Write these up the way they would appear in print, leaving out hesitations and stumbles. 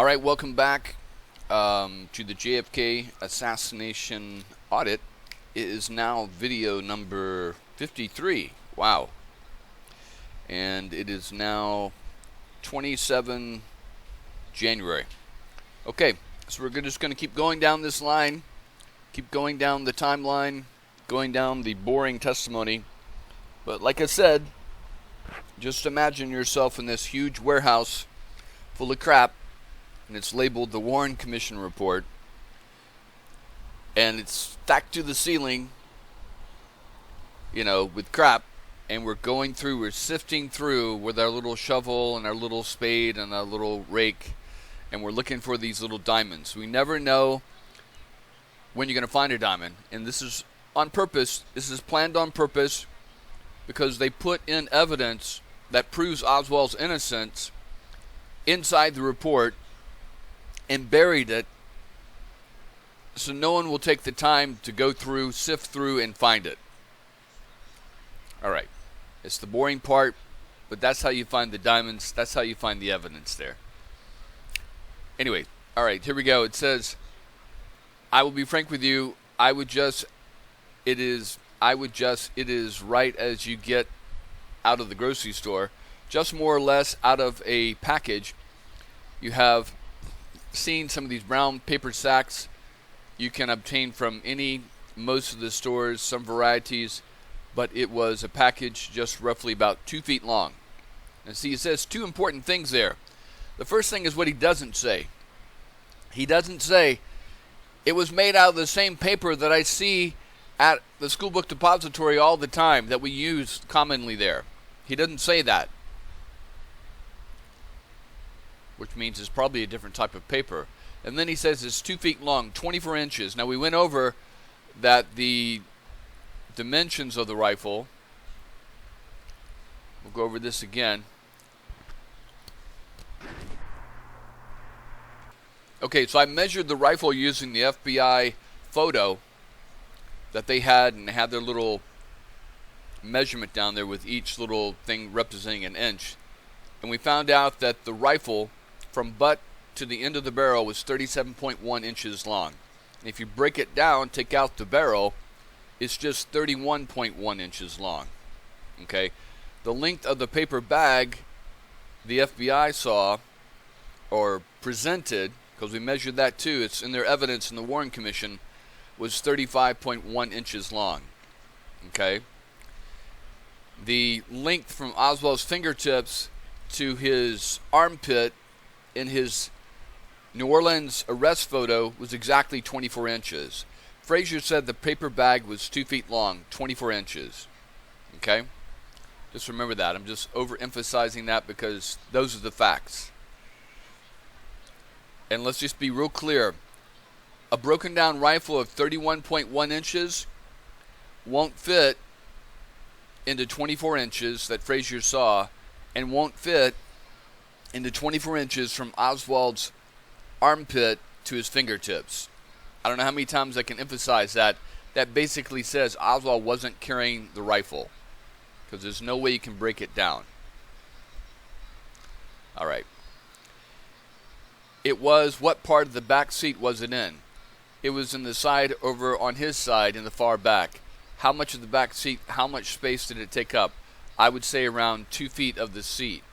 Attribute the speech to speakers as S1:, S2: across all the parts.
S1: All right, welcome back to the JFK Assassination Audit. It is now video number 53. Wow. And it is now 27 January. Okay, so we're just going to keep going down this line, keep going down the timeline, going down the boring testimony. But like I said, just imagine yourself in this huge warehouse full of crap, and it's labeled the Warren Commission Report, and it's stacked to the ceiling, with crap, and we're sifting through with our little shovel and our little spade and our little rake, and we're looking for these little diamonds. We never know when you're going to find a diamond, and this is on purpose. This is planned on purpose because they put in evidence that proves Oswald's innocence inside the report and buried it so no one will take the time to go through, sift through, and find it. All right. It's the boring part, but that's how you find the diamonds. That's how you find the evidence there. Anyway, all right, here we go. It says, I will be frank with you. It is right as you get out of the grocery store, just more or less out of a package. You have seen some of these brown paper sacks you can obtain from most of the stores, some varieties, but it was a package just roughly about 2 feet long. And see, it says two important things there. The first thing is what he doesn't say. He doesn't say it was made out of the same paper that I see at the school book depository all the time that we use commonly there. He doesn't say that, which means it's probably a different type of paper. And then he says it's 2 feet long, 24 inches. Now we went over that the dimensions of the rifle. We'll go over this again. Okay, so I measured the rifle using the FBI photo that they had, and they had their little measurement down there with each little thing representing an inch. And we found out that the rifle from butt to the end of the barrel was 37.1 inches long. And if you break it down, take out the barrel, it's just 31.1 inches long. Okay? The length of the paper bag the FBI saw or presented, because we measured that too, it's in their evidence in the Warren Commission, was 35.1 inches long. Okay? The length from Oswald's fingertips to his armpit in his New Orleans arrest photo was exactly 24 inches. Frazier said the paper bag was 2 feet long, 24 inches. Okay? Just remember that. I'm just overemphasizing that because those are the facts. And let's just be real clear. A broken down rifle of 31.1 inches won't fit into 24 inches that Frazier saw, and won't fit into 24 inches from Oswald's armpit to his fingertips. I don't know how many times I can emphasize that. That basically says Oswald wasn't carrying the rifle, because there's no way you can break it down. All right. What part of the back seat was it in? It was in the side over on his side in the far back. How much of the back seat, how much space did it take up? I would say around 2 feet of the seat.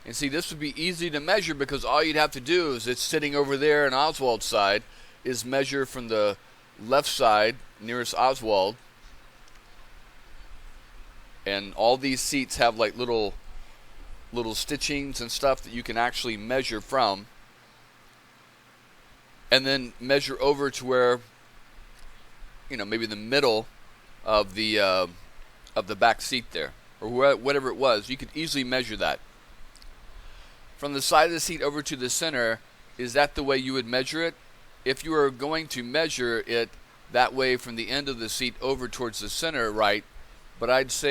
S1: And see, this would be easy to measure because all you'd have to do is it's sitting over there on Oswald's side, is measure from the left side nearest Oswald. And all these seats have like little stitchings and stuff that you can actually measure from. And then measure over to where, maybe the middle of the back seat there, or whatever it was. You could easily measure that. From the side of the seat over to the center, is that the way you would measure it? If you were going to measure it that way from the end of the seat over towards the center, right? But I just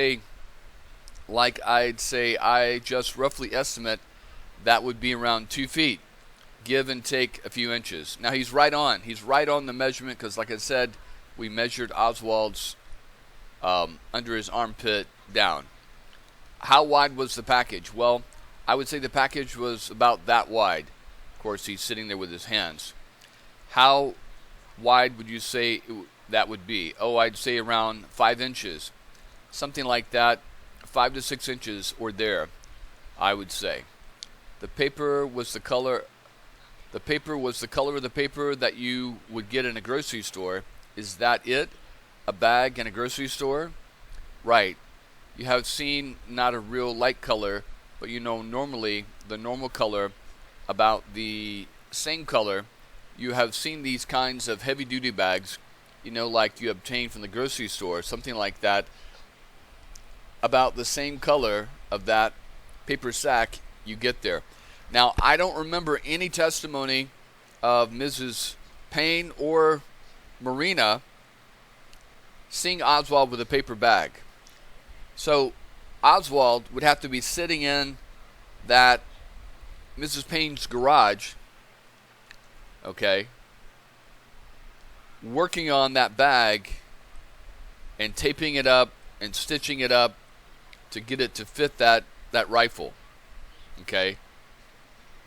S1: roughly estimate that would be around 2 feet, give and take a few inches. Now he's right on the measurement, because like I said, we measured Oswald's under his armpit down. How wide was the package? Well, I would say the package was about that wide. Of course, he's sitting there with his hands. How wide would you say that would be? Oh, I'd say around 5 inches. Something like that, 5 to 6 inches or there, I would say. The paper was the color of the paper that you would get in a grocery store. Is that it? A bag in a grocery store? Right. You have seen not a real light color, but normally the normal color, about the same color. You have seen these kinds of heavy duty bags, like you obtain from the grocery store, something like that, about the same color of that paper sack you get there. Now, I don't remember any testimony of Mrs. Payne or Marina seeing Oswald with a paper bag. So Oswald would have to be sitting in that Mrs. Payne's garage, okay, working on that bag and taping it up and stitching it up to get it to fit that rifle, okay?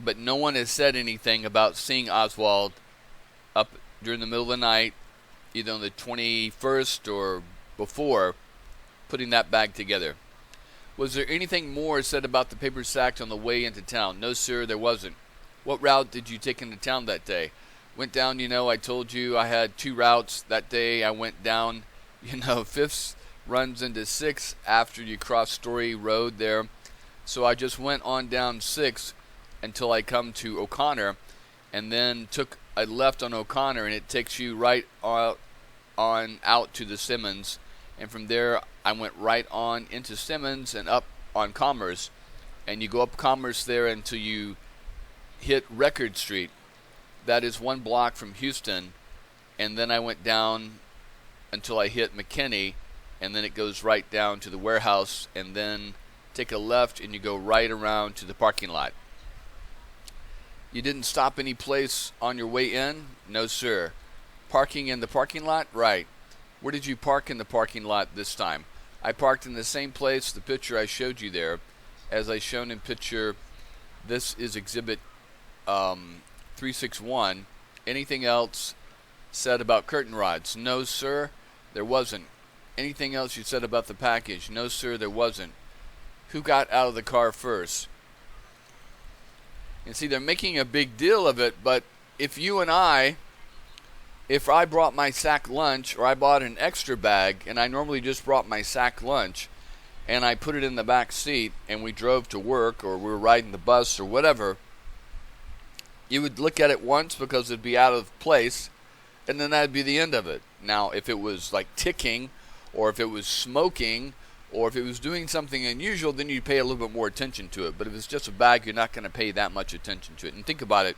S1: But no one has said anything about seeing Oswald up during the middle of the night, either on the 21st or before, putting that bag together. Was there anything more said about the paper sacks on the way into town? No, sir, there wasn't. What route did you take into town that day? Went down, I told you I had 2 routes that day. I went down, 5th runs into 6th after you cross Story Road there. So I just went on down 6th until I come to O'Connor, and then took a left on O'Connor, and it takes you right out to the Simmons. And from there, I went right on into Simmons and up on Commerce. And you go up Commerce there until you hit Record Street. That is 1 block from Houston. And then I went down until I hit McKinney. And then it goes right down to the warehouse. And then take a left and you go right around to the parking lot. You didn't stop any place on your way in? No, sir. Parking in the parking lot? Right. Where did you park in the parking lot this time? I parked in the same place, the picture I showed you there, as I shown in picture. This is exhibit 361. Anything else said about curtain rods? No, sir, there wasn't. Anything else you said about the package? No, sir, there wasn't. Who got out of the car first? And see, they're making a big deal of it, but if I brought my sack lunch, or I bought an extra bag, and I normally just brought my sack lunch, and I put it in the back seat, and we drove to work, or we were riding the bus, or whatever, you would look at it once because it'd be out of place, and then that'd be the end of it. Now, if it was like ticking, or if it was smoking, or if it was doing something unusual, then you'd pay a little bit more attention to it. But if it's just a bag, you're not going to pay that much attention to it. And think about it,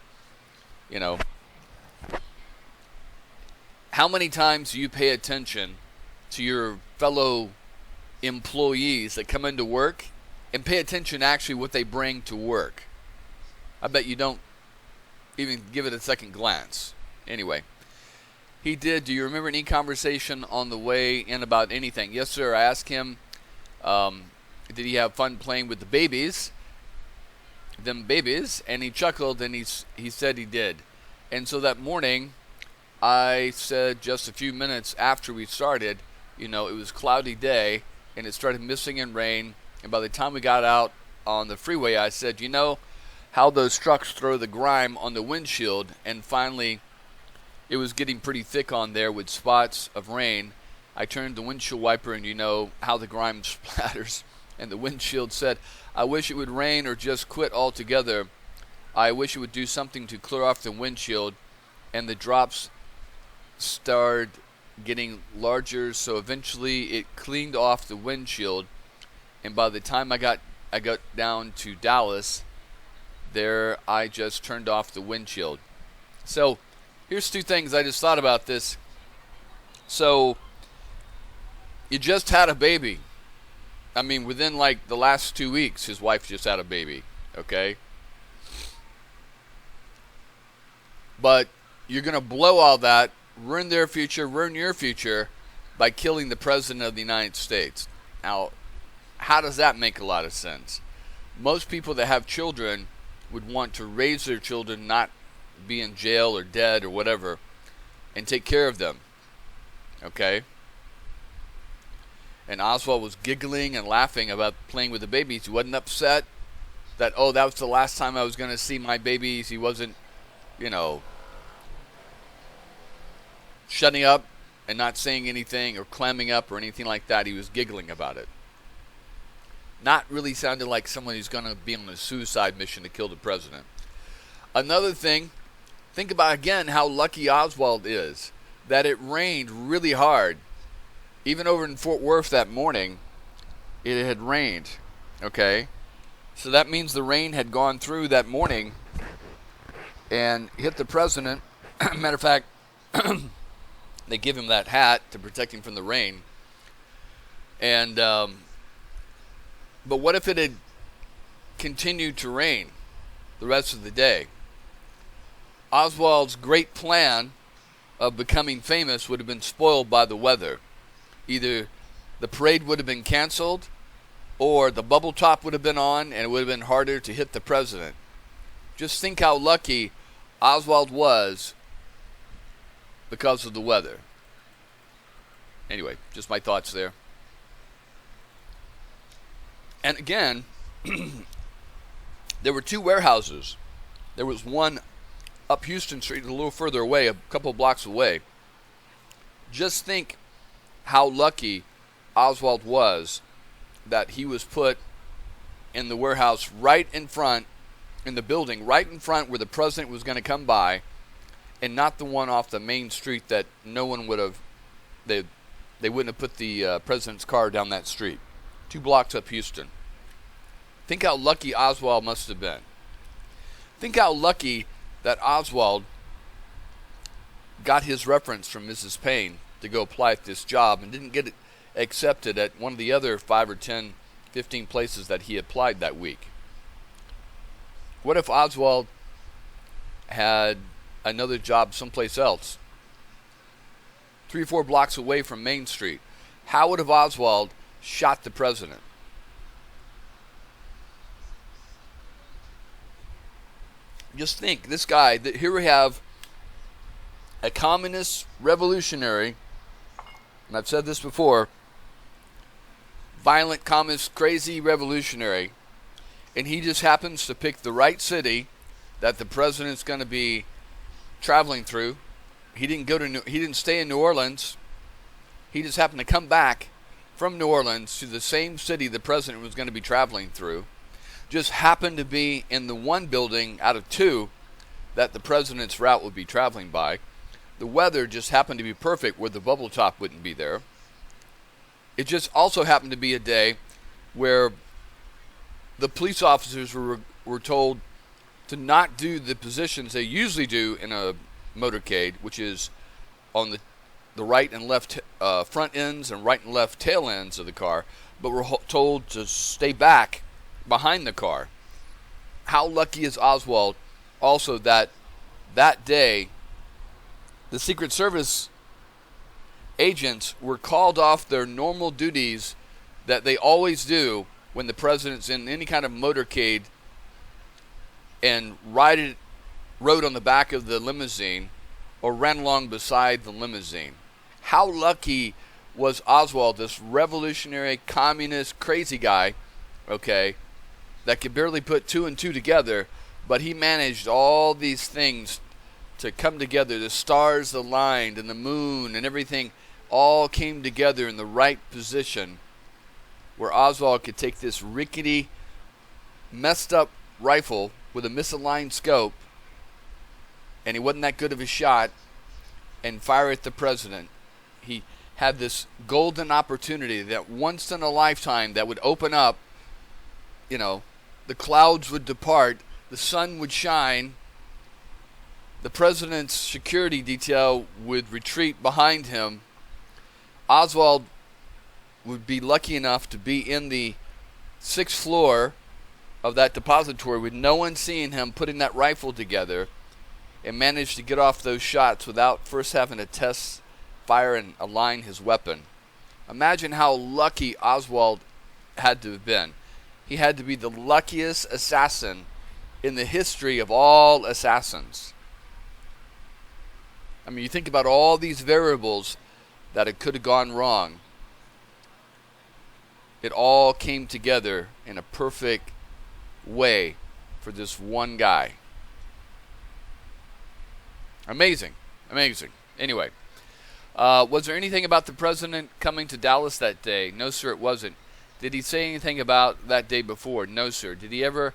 S1: how many times do you pay attention to your fellow employees that come into work and pay attention actually what they bring to work? I bet you don't even give it a second glance. Anyway, he did. Do you remember any conversation on the way in about anything? Yes, sir. I asked him, did he have fun playing with the babies? And he chuckled, and he said he did. And so that morning, I said just a few minutes after we started, it was a cloudy day, and it started misting and rain. And by the time we got out on the freeway, I said, how those trucks throw the grime on the windshield. And finally, it was getting pretty thick on there with spots of rain. I turned the windshield wiper, and how the grime splatters. And the windshield said, I wish it would rain or just quit altogether. I wish it would do something to clear off the windshield. And the drops started getting larger, so eventually it cleaned off the windshield. And by the time I got down to Dallas, there I just turned off the windshield. So here's 2 things I just thought about this. So you just had a baby. I mean, within like the last 2 weeks, his wife just had a baby, okay? But you're going to blow all that, ruin their future, ruin your future by killing the President of the United States. Now, how does that make a lot of sense? Most people that have children would want to raise their children, not be in jail or dead or whatever, and take care of them. Okay? And Oswald was giggling and laughing about playing with the babies. He wasn't upset that, oh, that was the last time I was going to see my babies. He wasn't, shutting up and not saying anything or clamming up or anything like that. He was giggling about it. Not really sounded like someone who's going to be on a suicide mission to kill the president. Another thing, think about again how lucky Oswald is that it rained really hard. Even over in Fort Worth that morning, it had rained. Okay? So that means the rain had gone through that morning and hit the president. Matter of fact, they give him that hat to protect him from the rain. And but what if it had continued to rain the rest of the day? Oswald's great plan of becoming famous would have been spoiled by the weather. Either the parade would have been canceled, or the bubble top would have been on and it would have been harder to hit the president. Just think how lucky Oswald was because of the weather. Anyway, just my thoughts there. And again, there were two warehouses. There was one up Houston Street, a little further away, a couple blocks away. Just think how lucky Oswald was that he was put in the warehouse right in front, in the building right in front where the president was going to come by, and not the one off the main street that no one would have, they wouldn't have put the president's car down that street. 2 blocks up Houston. Think how lucky Oswald must have been. Think how lucky that Oswald got his reference from Mrs. Payne to go apply at this job and didn't get it accepted at one of the other 5 or 10, 15 places that he applied that week. What if Oswald had another job someplace else, 3 or 4 blocks away from Main Street? How would have Oswald shot the president? Just think, this guy, here we have a communist revolutionary, and I've said this before, violent, communist, crazy revolutionary, and he just happens to pick the right city that the president's going to be traveling through. He didn't stay in New Orleans. He just happened to come back from New Orleans to the same city the president was going to be traveling through. Just happened to be in the one building out of 2 that the president's route would be traveling by. The weather just happened to be perfect where the bubble top wouldn't be there. It just also happened to be a day where the police officers were told to not do the positions they usually do in a motorcade, which is on the right and left front ends and right and left tail ends of the car, but were told to stay back behind the car. How lucky is Oswald also that day the Secret Service agents were called off their normal duties that they always do when the president's in any kind of motorcade and rode on the back of the limousine or ran along beside the limousine. How lucky was Oswald, this revolutionary, communist, crazy guy, okay, that could barely put 2 and 2 together, but he managed all these things to come together. The stars aligned and the moon and everything all came together in the right position where Oswald could take this rickety, messed up rifle with a misaligned scope, and he wasn't that good of a shot, and fire at the president. He had this golden opportunity that once in a lifetime that would open up, the clouds would depart, the sun would shine, the president's security detail would retreat behind him. Oswald would be lucky enough to be in the 6th floor of that depository with no one seeing him putting that rifle together, and manage to get off those shots without first having to test, fire, and align his weapon. Imagine how lucky Oswald had to have been. He had to be the luckiest assassin in the history of all assassins. I mean, you think about all these variables that it could have gone wrong. It all came together in a perfect way for this one guy. Amazing. Amazing. Anyway, was there anything about the president coming to Dallas that day? No, sir, it wasn't. Did he say anything about that day before? No, sir. Did he ever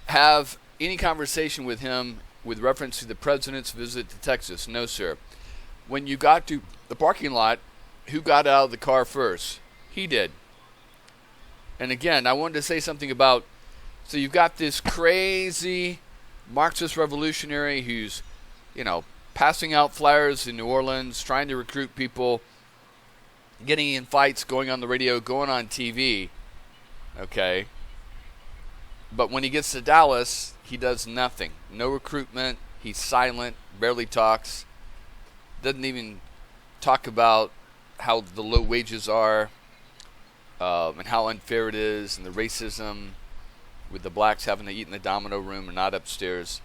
S1: have any conversation with him with reference to the president's visit to Texas? No, sir. When you got to the parking lot, who got out of the car first? He did. And again, I wanted to say something about, so you've got this crazy Marxist revolutionary who's, passing out flyers in New Orleans, trying to recruit people, getting in fights, going on the radio, going on TV. Okay. But when he gets to Dallas, he does nothing. No recruitment. He's silent, barely talks. Doesn't even talk about how the low wages are and how unfair it is and the racism with the blacks having to eat in the domino room and not upstairs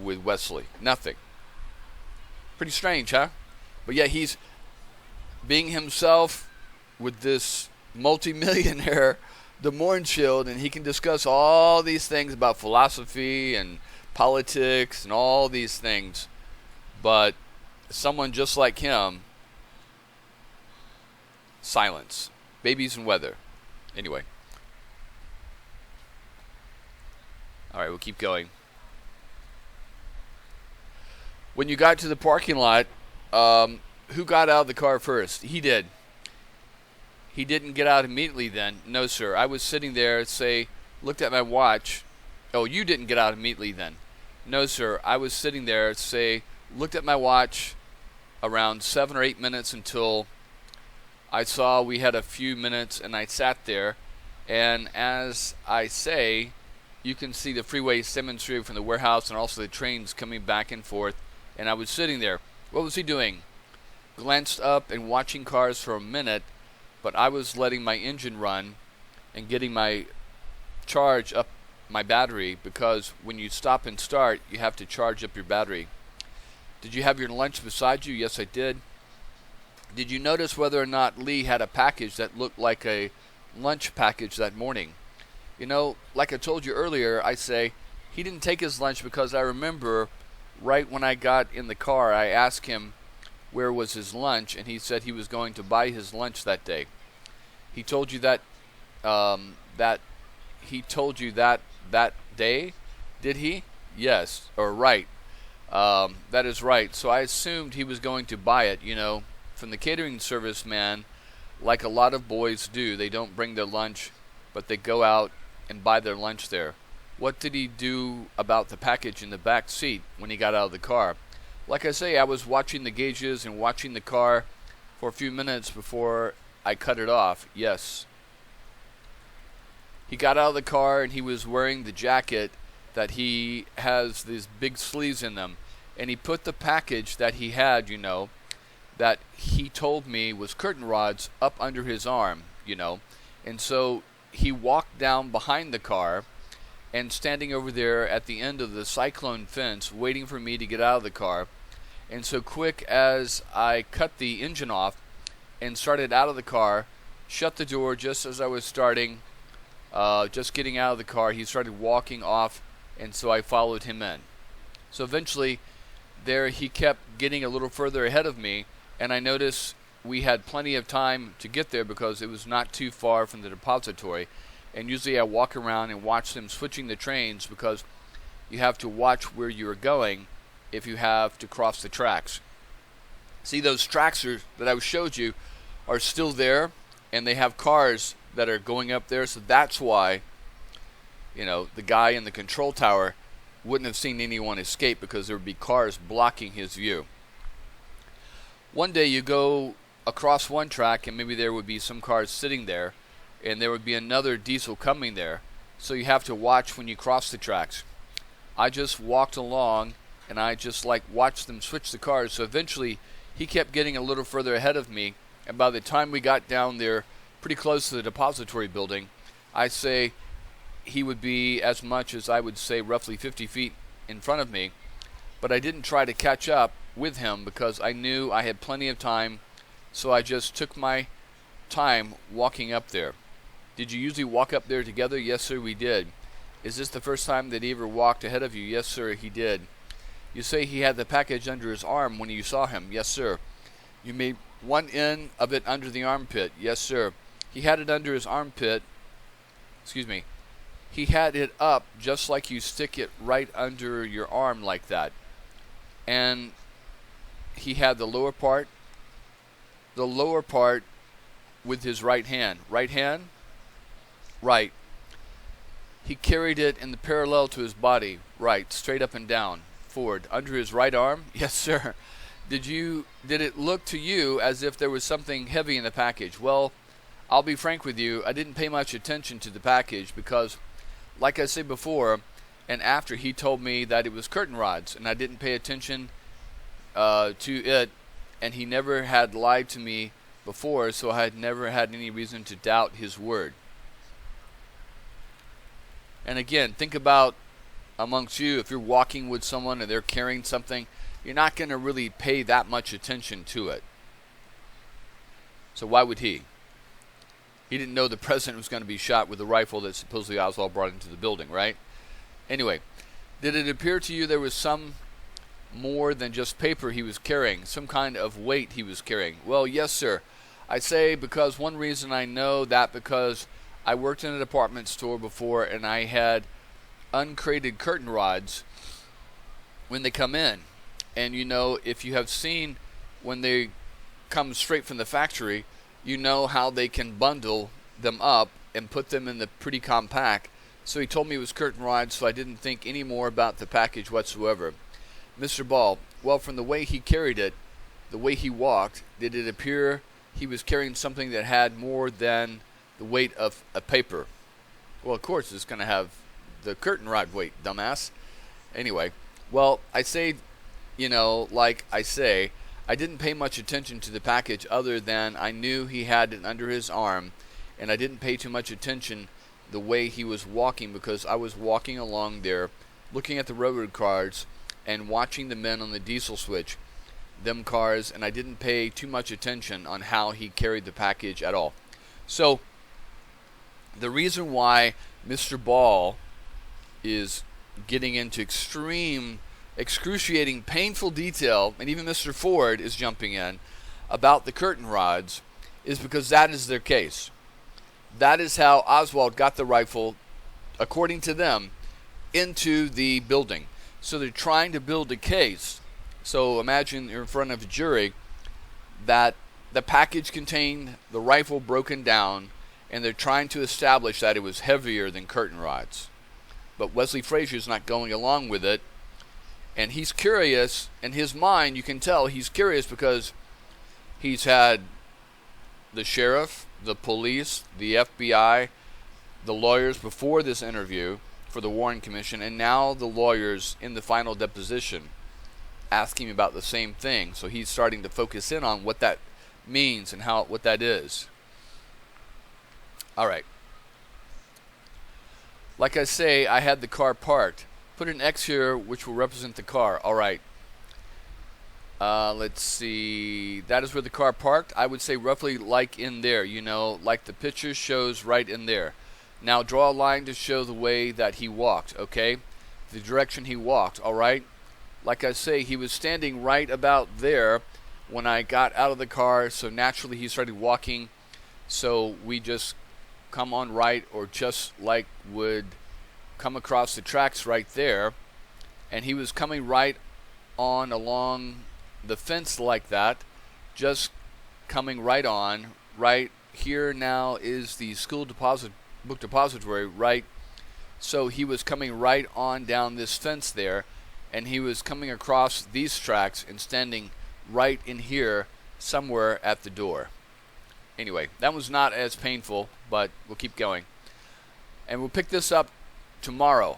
S1: with Wesley. Nothing. Pretty strange, huh? But yet he's being himself with this multimillionaire, the Mornshield, and he can discuss all these things about philosophy and politics and all these things. But someone just like him, silence. Babies and weather. Anyway. All right, we'll keep going. When you got to the parking lot, who got out of the car first? He did. He didn't get out immediately then. No, sir. I was sitting there, looked at my watch. Oh, you didn't get out immediately then. No, sir. I was sitting there, looked at my watch around 7 or 8 minutes until I saw we had a few minutes, and I sat there. And as I say, you can see the freeway demonstrated from the warehouse and also the trains coming back and forth. And I was sitting there. What was he doing? Glanced up and watching cars for a minute, but I was letting my engine run and getting my charge up my battery, because when you stop and start, you have to charge up your battery. Did you have your lunch beside you? Yes, I did. Did you notice whether or not Lee had a package that looked like a lunch package that morning? Like I told you earlier, he didn't take his lunch because I remember right when I got in the car, I asked him where was his lunch, and he said he was going to buy his lunch that day. He told you that that day, did he? Yes, or right. That is right. So I assumed he was going to buy it, from the catering service man, like a lot of boys do. They don't bring their lunch, but they go out and buy their lunch there. What did he do about the package in the back seat when he got out of the car? Like I say, I was watching the gauges and watching the car for a few minutes before I cut it off. Yes. He got out of the car and he was wearing the jacket that he has these big sleeves in them. And he put the package that he had, that he told me was curtain rods, up under his arm, And so he walked down behind the car and standing over there at the end of the cyclone fence waiting for me to get out of the car. And so quick as I cut the engine off and started out of the car, shut the door just as I was starting, just getting out of the car, he started walking off, and so I followed him in. So eventually there he kept getting a little further ahead of me, and I noticed we had plenty of time to get there because it was not too far from the depository. And usually I walk around and watch them switching the trains, because you have to watch where you're going if you have to cross the tracks. See, those tracks that I showed you are still there, and they have cars that are going up there. So that's why, the guy in the control tower wouldn't have seen anyone escape, because there would be cars blocking his view. One day you go across one track and maybe there would be some cars sitting there, and there would be another diesel coming there. So you have to watch when you cross the tracks. I just walked along and I just watched them switch the cars. So eventually he kept getting a little further ahead of me, and by the time we got down there pretty close to the depository building, he would be as much as, I would say, roughly 50 feet in front of me. But I didn't try to catch up with him because I knew I had plenty of time, so I just took my time walking up there. Did you usually walk up there together? Yes, sir, we did. Is this the first time that he ever walked ahead of you? Yes, sir, he did. You say he had the package under his arm when you saw him? Yes, sir. You made one end of it under the armpit? Yes, sir. He had it under his armpit. Excuse me. He had it up just like you stick it right under your arm like that. And he had the lower part with his right hand. Right hand? Right. He carried it in the parallel to his body. Right. Straight up and down. Forward. Under his right arm? Yes, sir. Did it look to you as if there was something heavy in the package? Well, I'll be frank with you. I didn't pay much attention to the package because, like I said before, and after, he told me that it was curtain rods, and I didn't pay attention to it, and he never had lied to me before, so I had never had any reason to doubt his word. And again, think about amongst you, if you're walking with someone and they're carrying something, you're not going to really pay that much attention to it. So why would he? He didn't know the president was going to be shot with a rifle that supposedly Oswald brought into the building, right? Anyway, did it appear to you there was some more than just paper he was carrying, some kind of weight he was carrying? Well, yes, sir. I say because one reason I know that because I worked in a department store before and I had uncrated curtain rods when they come in. And you know, if you have seen when they come straight from the factory, you know how they can bundle them up and put them in the pretty compact. So he told me it was curtain rods, so I didn't think any more about the package whatsoever. Mr. Ball, well, from the way he carried it, the way he walked, did it appear he was carrying something that had more than the weight of a paper? Well, of course it's going to have the curtain rod weight, dumbass. Anyway, well, I say, you know, like I say, I didn't pay much attention to the package other than I knew he had it under his arm, and I didn't pay too much attention the way he was walking because I was walking along there looking at the railroad cars and watching the men on the diesel switch, them cars, and I didn't pay too much attention on how he carried the package at all. So the reason why Mr. Ball is getting into excruciating, painful detail, and even Mr. Ford is jumping in about the curtain rods, is because that is their case. That is how Oswald got the rifle, according to them, into the building. So they're trying to build a case. So imagine you're in front of a jury that the package contained the rifle broken down, and they're trying to establish that it was heavier than curtain rods. But Wesley Frazier's not going along with it, and he's curious. In his mind, you can tell he's curious because he's had the sheriff, the police, the FBI, the lawyers before this interview for the Warren Commission, and now the lawyers in the final deposition asking about the same thing. So he's starting to focus in on what that means and what that is. All right. Like I say, I had the car parked. Put an X here, which will represent the car. All right. Let's see. That is where the car parked. I would say roughly like in there, you know, like the picture shows right in there. Now draw a line to show the way that he walked, okay? The direction he walked, all right? Like I say, he was standing right about there when I got out of the car, so naturally he started walking. So we just come on right, or just like would come across the tracks right there, and he was coming right on along the fence like that, just coming right on. Right here now is the school book depository, right? So he was coming right on down this fence there, and he was coming across these tracks and standing right in here somewhere at the door. Anyway, that was not as painful, but we'll keep going. And we'll pick this up tomorrow.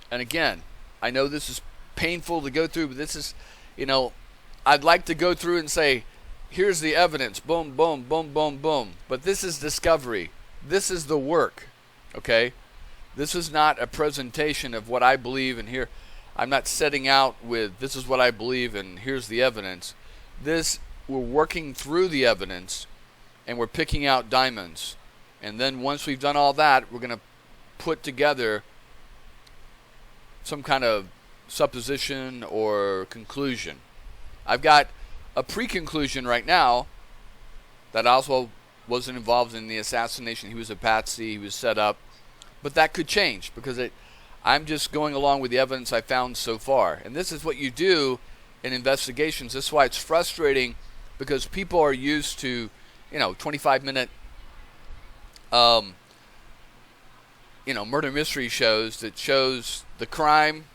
S1: And again, I know this is painful to go through, but this is, you know, I'd like to go through and say, here's the evidence, boom, boom, boom, boom, boom. But this is discovery. This is the work, okay? This is not a presentation of what I believe, and here I'm not setting out with this is what I believe and here's the evidence. We're working through the evidence and we're picking out diamonds. And then once we've done all that, we're going to put together some kind of supposition or conclusion. I've got a pre-conclusion right now that Oswald wasn't involved in the assassination. He was a patsy. He was set up. But that could change because I'm just going along with the evidence I found so far. And this is what you do in investigations. This is why it's frustrating, because people are used to, 25-minute, murder mystery shows that shows the crime,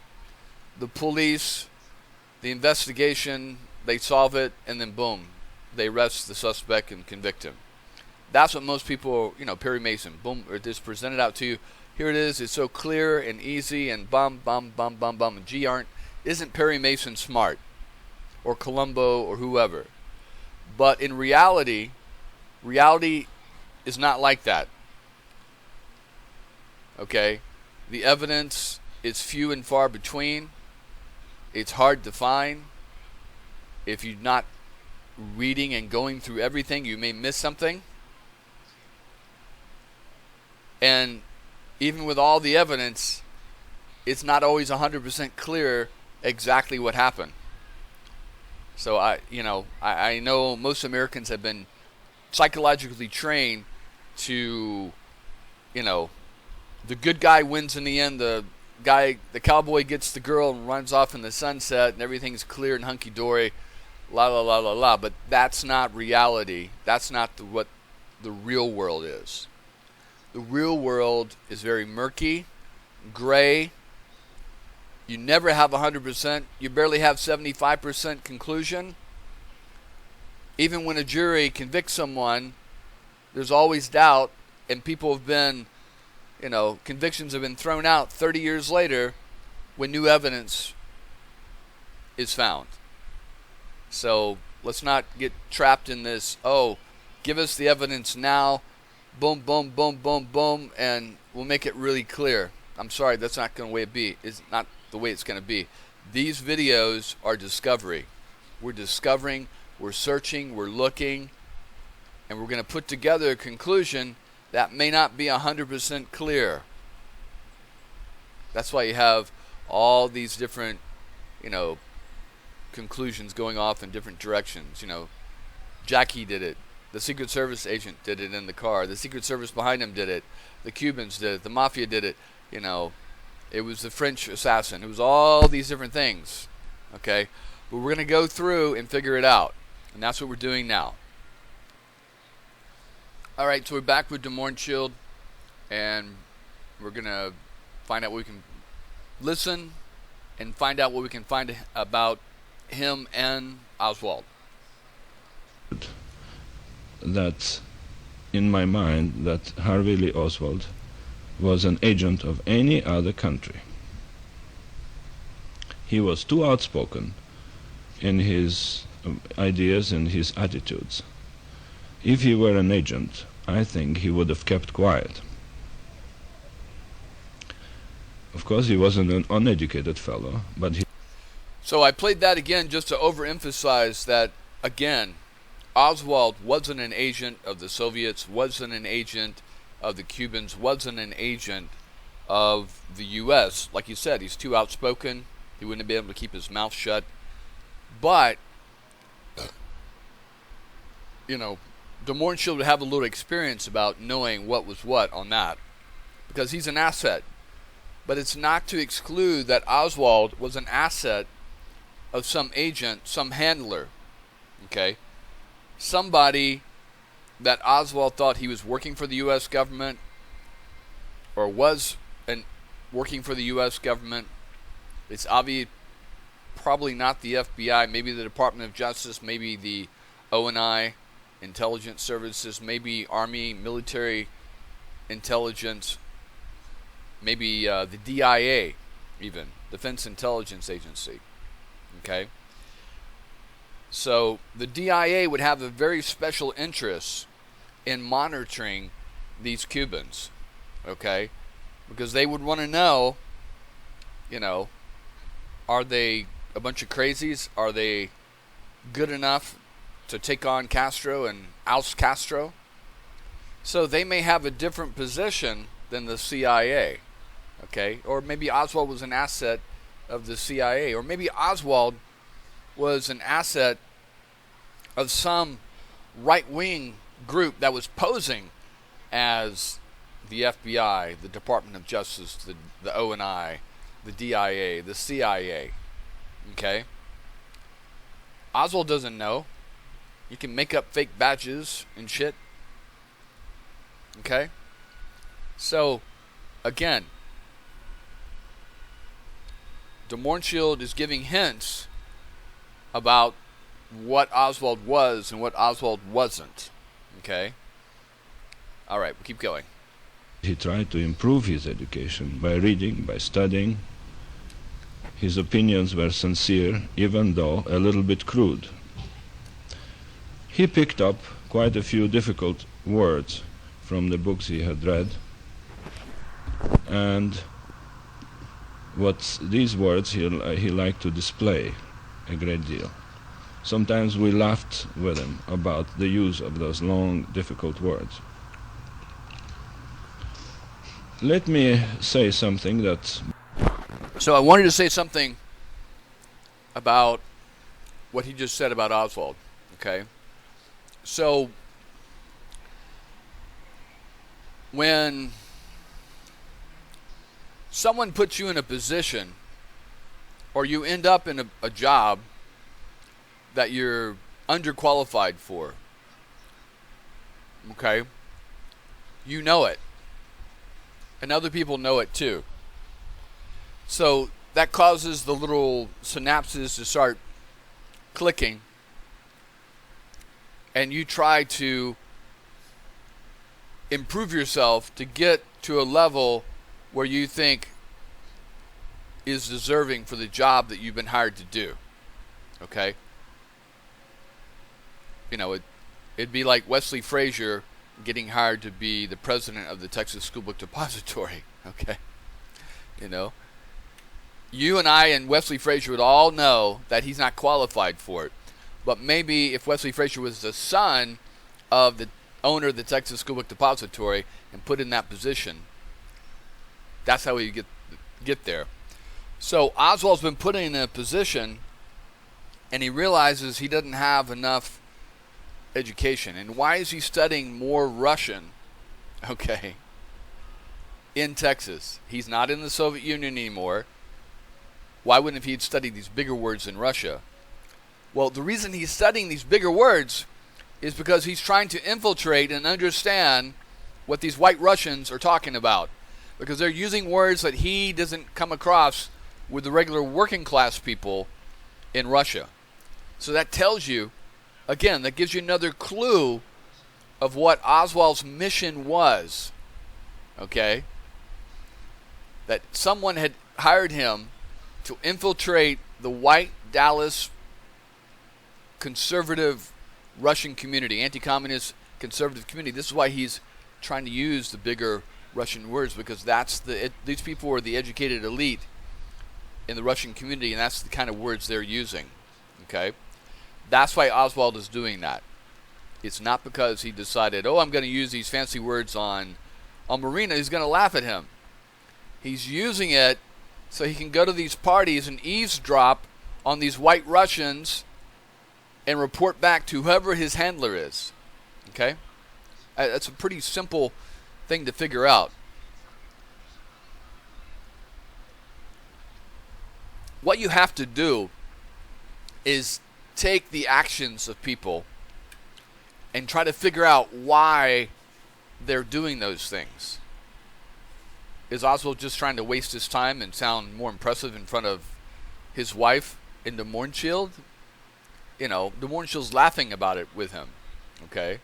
S1: the police, the investigation, they solve it, and then boom, they arrest the suspect and convict him. That's what most people, Perry Mason, boom, or just presented out to you. Here it is. It's so clear and easy and bum, bum, bum, bum, bum. And gee, isn't Perry Mason smart? Or Columbo or whoever. But in reality is not like that. Okay? The evidence is few and far between. It's hard to find. If you're not reading and going through everything, you may miss something. And even with all the evidence, it's not always 100% clear exactly what happened. So I know most Americans have been psychologically trained to, the good guy wins in the end. The cowboy gets the girl and runs off in the sunset, and everything's clear and hunky dory, la la la la la. But that's not reality. That's not what the real world is. The real world is very murky, gray. You never have 100%. You barely have 75% conclusion. Even when a jury convicts someone, there's always doubt, and people have been, convictions have been thrown out 30 years later when new evidence is found. So let's not get trapped in this, give us the evidence now, boom, boom, boom, boom, boom, and we'll make it really clear. I'm sorry, that's not going to way it be. It's not the way it's going to be. These videos are discovery. We're discovering, we're searching, we're looking, and we're going to put together a conclusion that may not be 100% clear. That's why you have all these different, conclusions going off in different directions. Jackie did it. The Secret Service agent did it in the car. The Secret Service behind him did it. The Cubans did it. The Mafia did it. It was the French assassin. It was all these different things. Okay? But we're going to go through and figure it out. And that's what we're doing now. All right, so we're back with Des Moines Shield. And we're going to find out what we can listen and find out what we can find about him and Oswald.
S2: That in my mind that Harvey Lee Oswald was an agent of any other country. He was too outspoken in his ideas and his attitudes. If he were an agent, I think he would have kept quiet. Of course, he wasn't an uneducated fellow, but he...
S1: So I played that again just to overemphasize that, again, Oswald wasn't an agent of the Soviets, wasn't an agent of the Cubans, wasn't an agent of the U.S. Like you said, he's too outspoken. He wouldn't be able to keep his mouth shut. But, Des Moines Shield would have a little experience about knowing what was what on that. Because he's an asset. But it's not to exclude that Oswald was an asset of some agent, some handler. Okay? Somebody that Oswald thought he was working for the U.S. government or was working for the U.S. government. It's obvious, probably not the FBI, maybe the Department of Justice, maybe the O&I, intelligence services, maybe Army, military intelligence, maybe the DIA even, Defense Intelligence Agency. Okay? So the DIA would have a very special interest in monitoring these Cubans. Okay? because they would want to know, you know, are they a bunch of crazies? Are they good enough to take on Castro and oust Castro? So they may have a different position than the CIA, okay? Or maybe Oswald was an asset of the CIA, or maybe Oswald was an asset of some right-wing group that was posing as the FBI, the Department of Justice, the O&I, the DIA, the CIA, okay? Oswald doesn't know. You can make up fake badges and shit. Okay? So, again, de Mohrenschildt is giving hints about what Oswald was and what Oswald wasn't. Okay? Alright, we'll keep going.
S2: He tried to improve his education by reading, by studying. His opinions were sincere, even though a little bit crude. He picked up quite a few difficult words from the books he had read, and these words he liked to display a great deal. Sometimes we laughed with him about the use of those long, difficult words. Let me say something that...
S1: So I wanted to say something about what he just said about Oswald, okay? So, when someone puts you in a position, or you end up in a job that you're underqualified for, okay, you know it. And other people know it too. So that causes the little synapses to start clicking, and you try to improve yourself to get to a level where you think is deserving for the job that you've been hired to do. Okay? You know, it'd be like Wesley Frazier getting hired to be the president of the Texas School Book Depository. Okay? You know? You and I and Wesley Frazier would all know that he's not qualified for it. But maybe if Wesley Frazier was the son of the owner of the Texas School Book Depository and put in that position, that's how you get there. So Oswald's been put in a position, and he realizes he doesn't have enough education. And why is he studying more Russian, okay, in Texas? He's not in the Soviet Union anymore. Why wouldn't he have studied these bigger words in Russia? Well, the reason he's studying these bigger words is because he's trying to infiltrate and understand what these white Russians are talking about. Because they're using words that he doesn't come across with the regular working class people in Russia. So that tells you, again, that gives you another clue of what Oswald's mission was. Okay? That someone had hired him to infiltrate the white Dallas conservative Russian community, anti-communist conservative community. This is why he's trying to use the bigger Russian words, because these people are the educated elite in the Russian community, and that's the kind of words they're using. Okay? That's why Oswald is doing that. It's not because he decided, I'm going to use these fancy words on Marina. He's going to laugh at him. He's using it so he can go to these parties and eavesdrop on these white Russians and report back to whoever his handler is. Okay? That's a pretty simple thing to figure out. What you have to do is take the actions of people and try to figure out why they're doing those things. Is Oswald just trying to waste his time and sound more impressive in front of his wife in de Mohrenschildt? You know, de Mohrenschildt's laughing about it with him. Okay?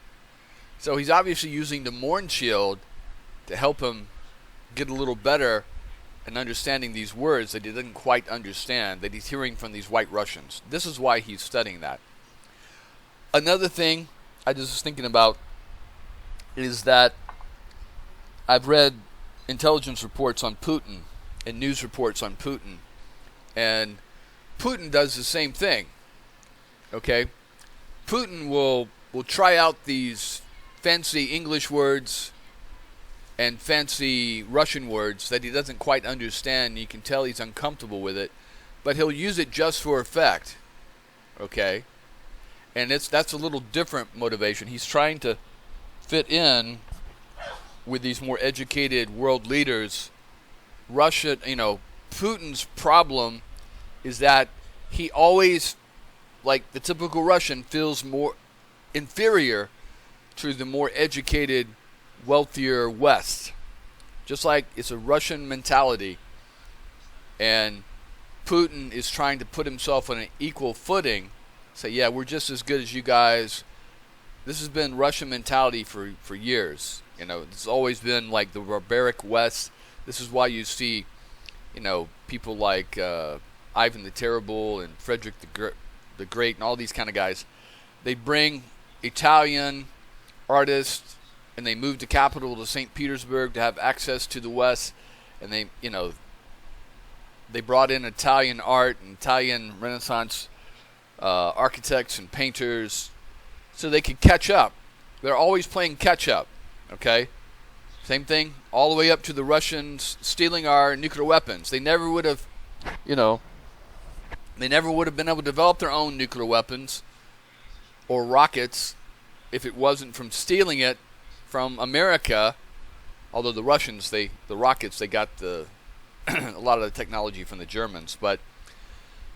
S1: So he's obviously using de Mohrenschildt to help him get a little better in understanding these words that he doesn't quite understand, that he's hearing from these white Russians. This is why he's studying that. Another thing I just was thinking about is that I've read intelligence reports on Putin and news reports on Putin. And Putin does the same thing. Okay? Putin will try out these fancy English words and fancy Russian words that he doesn't quite understand. You can tell he's uncomfortable with it, but he'll use it just for effect. Okay? And that's a little different motivation. He's trying to fit in with these more educated world leaders. Russia, Putin's problem is that he always, like the typical Russian, feels more inferior to the more educated, wealthier West. Just like it's a Russian mentality. And Putin is trying to put himself on an equal footing. Say, yeah, we're just as good as you guys. This has been Russian mentality for years. It's always been like the barbaric West. This is why you see, people like Ivan the Terrible and Frederick the Great and all these kind of guys. They bring Italian artists and they move the capital to St. Petersburg to have access to the West. And they brought in Italian art and Italian Renaissance architects and painters so they could catch up. They're always playing catch up. Okay? Same thing all the way up to the Russians stealing our nuclear weapons. They never would have, they never would have been able to develop their own nuclear weapons or rockets if it wasn't from stealing it from America. Although the Russians, the rockets, they got a lot of the technology from the Germans. But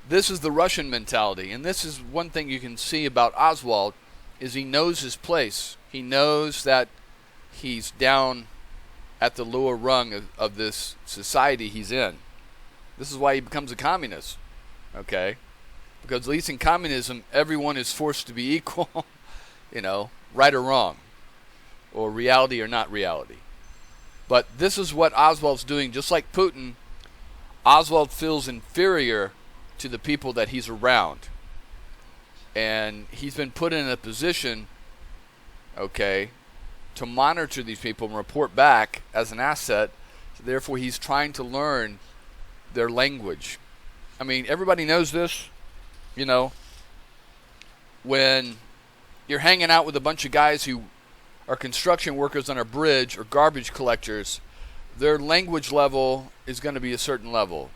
S1: this is the Russian mentality. And this is one thing you can see about Oswald is he knows his place. He knows that he's down at the lower rung of this society he's in. This is why he becomes a communist. Okay? Because at least in communism, everyone is forced to be equal, right or wrong, or reality or not reality. But this is what Oswald's doing. Just like Putin, Oswald feels inferior to the people that he's around. And he's been put in a position, to monitor these people and report back as an asset. So therefore, he's trying to learn their language. I mean, everybody knows this, when you're hanging out with a bunch of guys who are construction workers on a bridge or garbage collectors, their language level is going to be a certain level.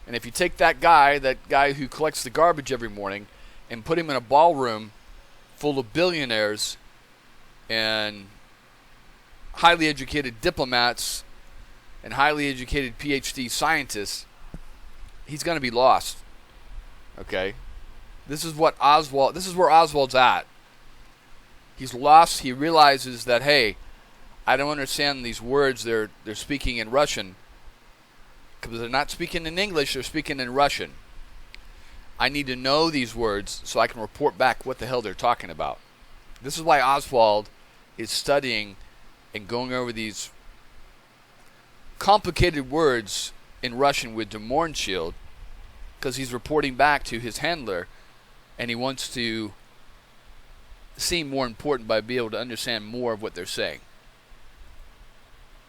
S1: And if you take that guy who collects the garbage every morning, and put him in a ballroom full of billionaires and highly educated diplomats and highly educated PhD scientists, he's going to be lost. Okay? This is where Oswald's at. He's lost. He realizes that, hey, I don't understand these words they're speaking in Russian, because they're not speaking in English, they're speaking in Russian. I need to know these words so I can report back what the hell they're talking about. This is why Oswald is studying and going over these complicated words in Russian with the Mornschild, because he's reporting back to his handler, and he wants to seem more important by being able to understand more of what they're saying.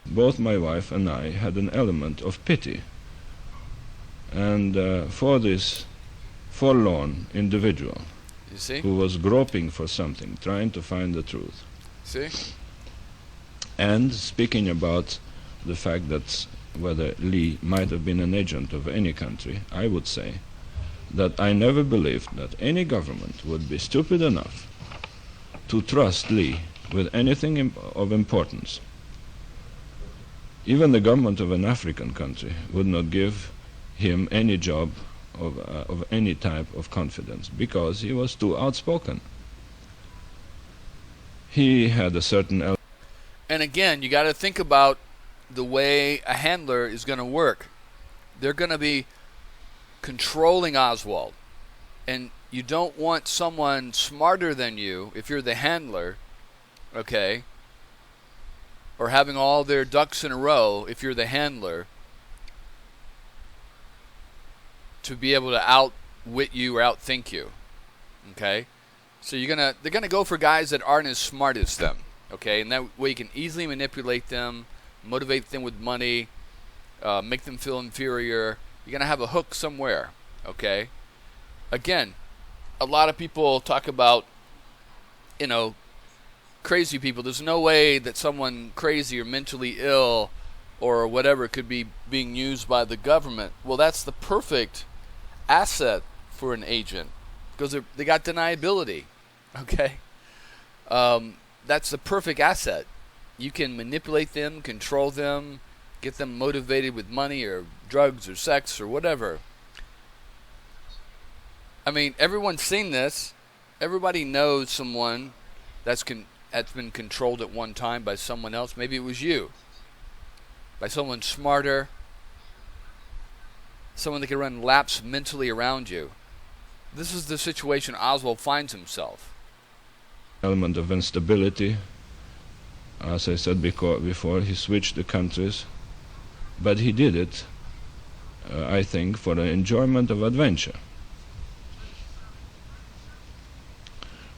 S2: Both my wife and I had an element of pity. And for this forlorn individual who was groping for something, trying to find the truth.
S1: See?
S2: And speaking about the fact that whether Lee might have been an agent of any country, I would say that I never believed that any government would be stupid enough to trust Lee with anything of importance. Even the government of an African country would not give him any job of any type of confidence, because he was too outspoken. He had a certain...
S1: And again, you got to think about the way a handler is going to work. They're going to be controlling Oswald. And you don't want someone smarter than you, if you're the handler, okay, or having all their ducks in a row, if you're the handler, to be able to outwit you or outthink you. Okay? So they're gonna go for guys that aren't as smart as them. Okay? And that way you can easily manipulate them motivate them with money, make them feel inferior. You're going to have a hook somewhere, okay? Again, a lot of people talk about, crazy people. There's no way that someone crazy or mentally ill or whatever could be being used by the government. Well, that's the perfect asset for an agent because they got deniability, okay? That's the perfect asset. You can manipulate them, control them, get them motivated with money or drugs or sex or whatever. I mean, everyone's seen this. Everybody knows someone that's been controlled at one time by someone else. Maybe it was you. By someone smarter. Someone that can run laps mentally around you. This is the situation Oswald finds himself.
S2: Element of instability. As I said before, he switched the countries. But he did it, I think, for the enjoyment of adventure.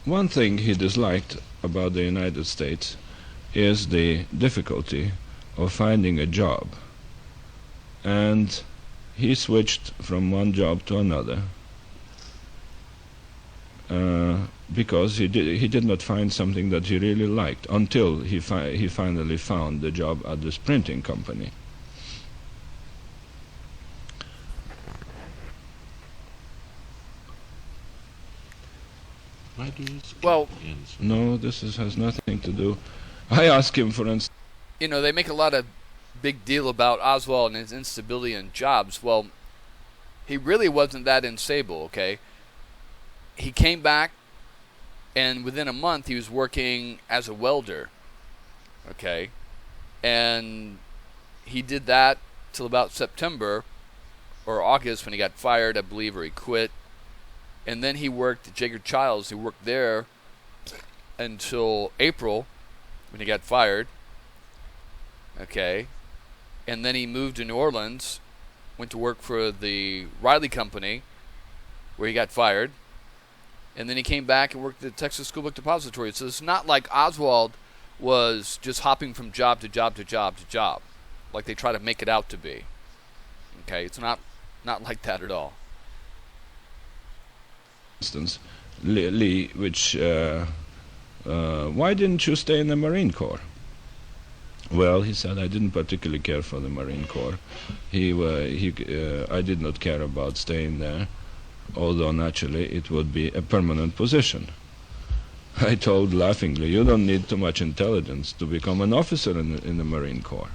S2: One thing he disliked about the United States is the difficulty of finding a job. And he switched from one job to another because he did not find something that he really liked until he finally found the job at this printing company.
S3: Why do you skip
S1: Well,
S3: the ends?
S2: No, this has nothing to do. I asked him, for instance.
S1: They make a lot of big deal about Oswald and his instability in jobs. Well, he really wasn't that unstable, okay? He came back, and within a month he was working as a welder, okay? And he did that till about September or August when he got fired, I believe, or he quit. And then he worked at Jaeger Childs. He worked there until April when he got fired. Okay. And then he moved to New Orleans, went to work for the Riley Company, where he got fired. And then he came back and worked at the Texas School Book Depository. So it's not like Oswald was just hopping from job to job to job to job, like they try to make it out to be. Okay, it's not like that at all.
S2: Instance, Lee, which why didn't you stay in the Marine Corps? Well, he said, I didn't particularly care for the Marine Corps. I did not care about staying there, although naturally it would be a permanent position. I told laughingly, you don't need too much intelligence to become an officer in the Marine Corps.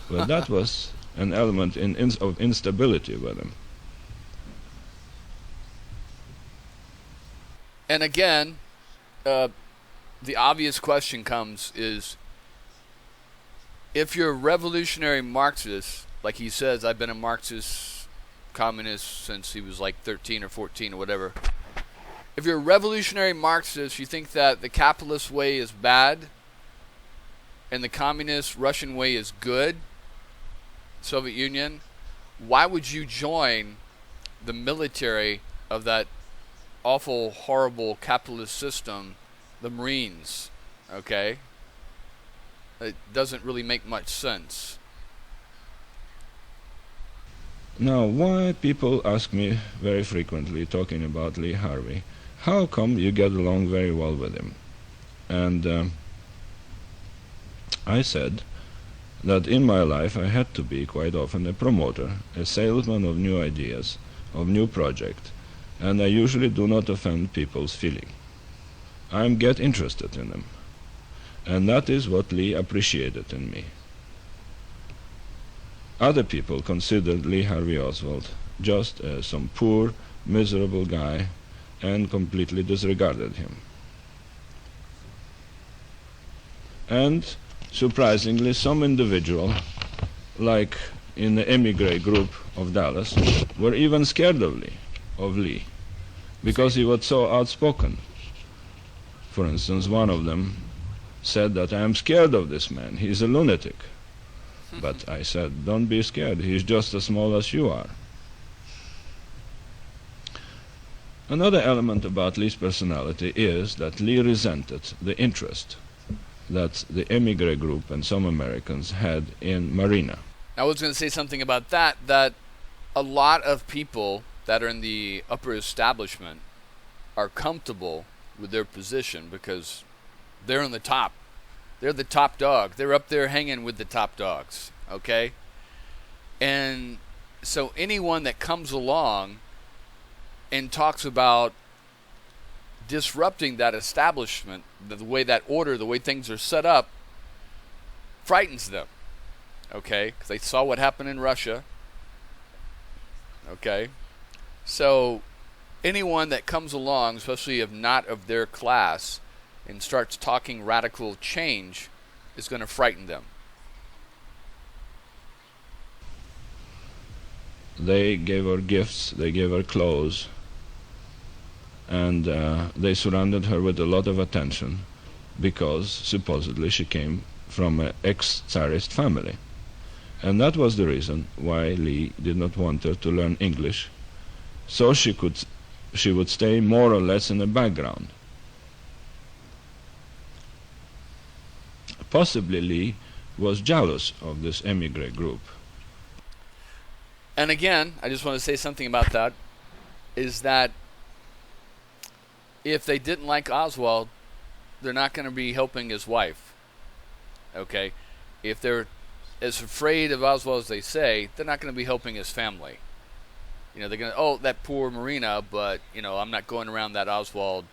S2: Well, that was an element of instability with him.
S1: And again, the obvious question comes is, if you're a revolutionary Marxist, like he says, I've been a Marxist communist since he was like 13 or 14 or whatever. If you're a revolutionary Marxist, you think that the capitalist way is bad and the communist Russian way is good, Soviet Union, why would you join the military of that awful, horrible capitalist system, the Marines, okay? It doesn't really make much sense.
S2: Now, why people ask me very frequently, talking about Lee Harvey, how come you get along very well with him? And I said that in my life I had to be quite often a promoter, a salesman of new ideas, of new projects, and I usually do not offend people's feeling. I get interested in them. And that is what Lee appreciated in me. Other people considered Lee Harvey Oswald just as some poor, miserable guy and completely disregarded him. And surprisingly, some individual, like in the emigre group of Dallas, were even scared of Lee, because he was so outspoken. For instance, one of them said that I am scared of this man, he's a lunatic. But I said, don't be scared, he's just as small as you are. Another element about Lee's personality is that Lee resented the interest that the emigre group and some Americans had in Marina.
S1: I was going to say something about that, that a lot of people that are in the upper establishment are comfortable with their position because they're on the top. They're the top dog. They're up there hanging with the top dogs, okay? And so anyone that comes along and talks about disrupting that establishment, the way that order, the way things are set up, frightens them, okay? Because they saw what happened in Russia, okay? So anyone that comes along, especially if not of their class, and starts talking radical change is going to frighten them.
S2: They gave her gifts, they gave her clothes, and they surrounded her with a lot of attention because supposedly she came from an ex-Tsarist family. And that was the reason why Lee did not want her to learn English, so she would stay more or less in the background. Possibly Lee was jealous of this emigre group.
S1: And again, I just want to say something about that, is that if they didn't like Oswald, they're not going to be helping his wife. Okay? If they're as afraid of Oswald as they say, they're not going to be helping his family. You know, they're going to, oh, that poor Marina, but, you know, I'm not going around that Oswald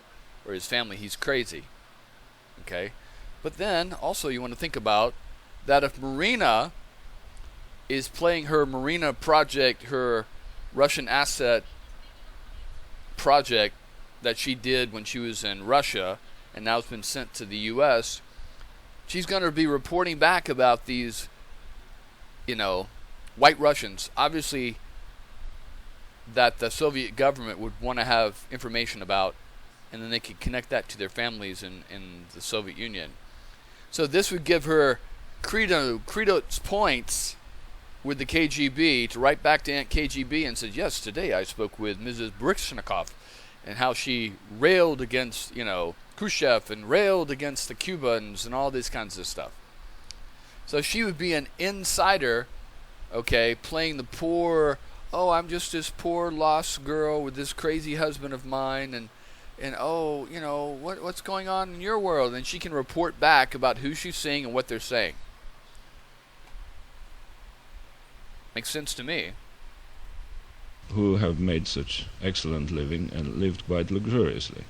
S1: or his family. He's crazy. Okay? But then, also, you want to think about that if Marina is playing her Marina project, her Russian asset project that she did when she was in Russia, and now it's been sent to the U.S., she's going to be reporting back about these, you know, white Russians. Obviously, that the Soviet government would want to have information about, and then they could connect that to their families in the Soviet Union. So this would give her credence points with the KGB to write back to KGB and said, yes, today I spoke with Mrs. Brishnikov, and how she railed against, you know, Khrushchev and railed against the Cubans and all this kinds of stuff. So she would be an insider, okay, playing the poor, oh, I'm just this poor lost girl with this crazy husband of mine, and oh, you know, what's going on in your world? And she can report back about who she's seeing and what they're saying. Makes sense to me.
S2: Who have made such excellent living and lived quite luxuriously.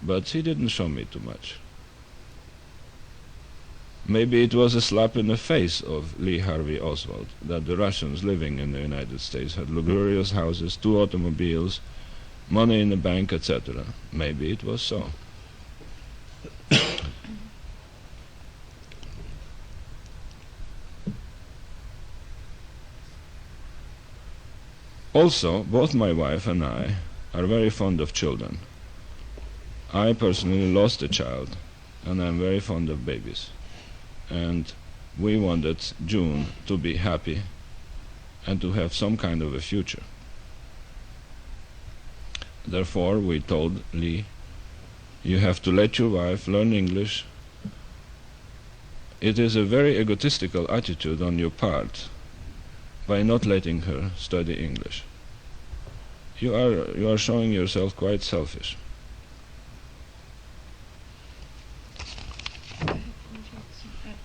S2: But he didn't show me too much. Maybe it was a slap in the face of Lee Harvey Oswald that the Russians living in the United States had luxurious houses, 2 automobiles, money in the bank, etc. Maybe it was so. Also, both my wife and I are very fond of children. I personally lost a child, and I'm very fond of babies. And we wanted June to be happy and to have some kind of a future. Therefore, we told Lee, you have to let your wife learn English. It is a very egotistical attitude on your part by not letting her study English. You are showing yourself quite selfish.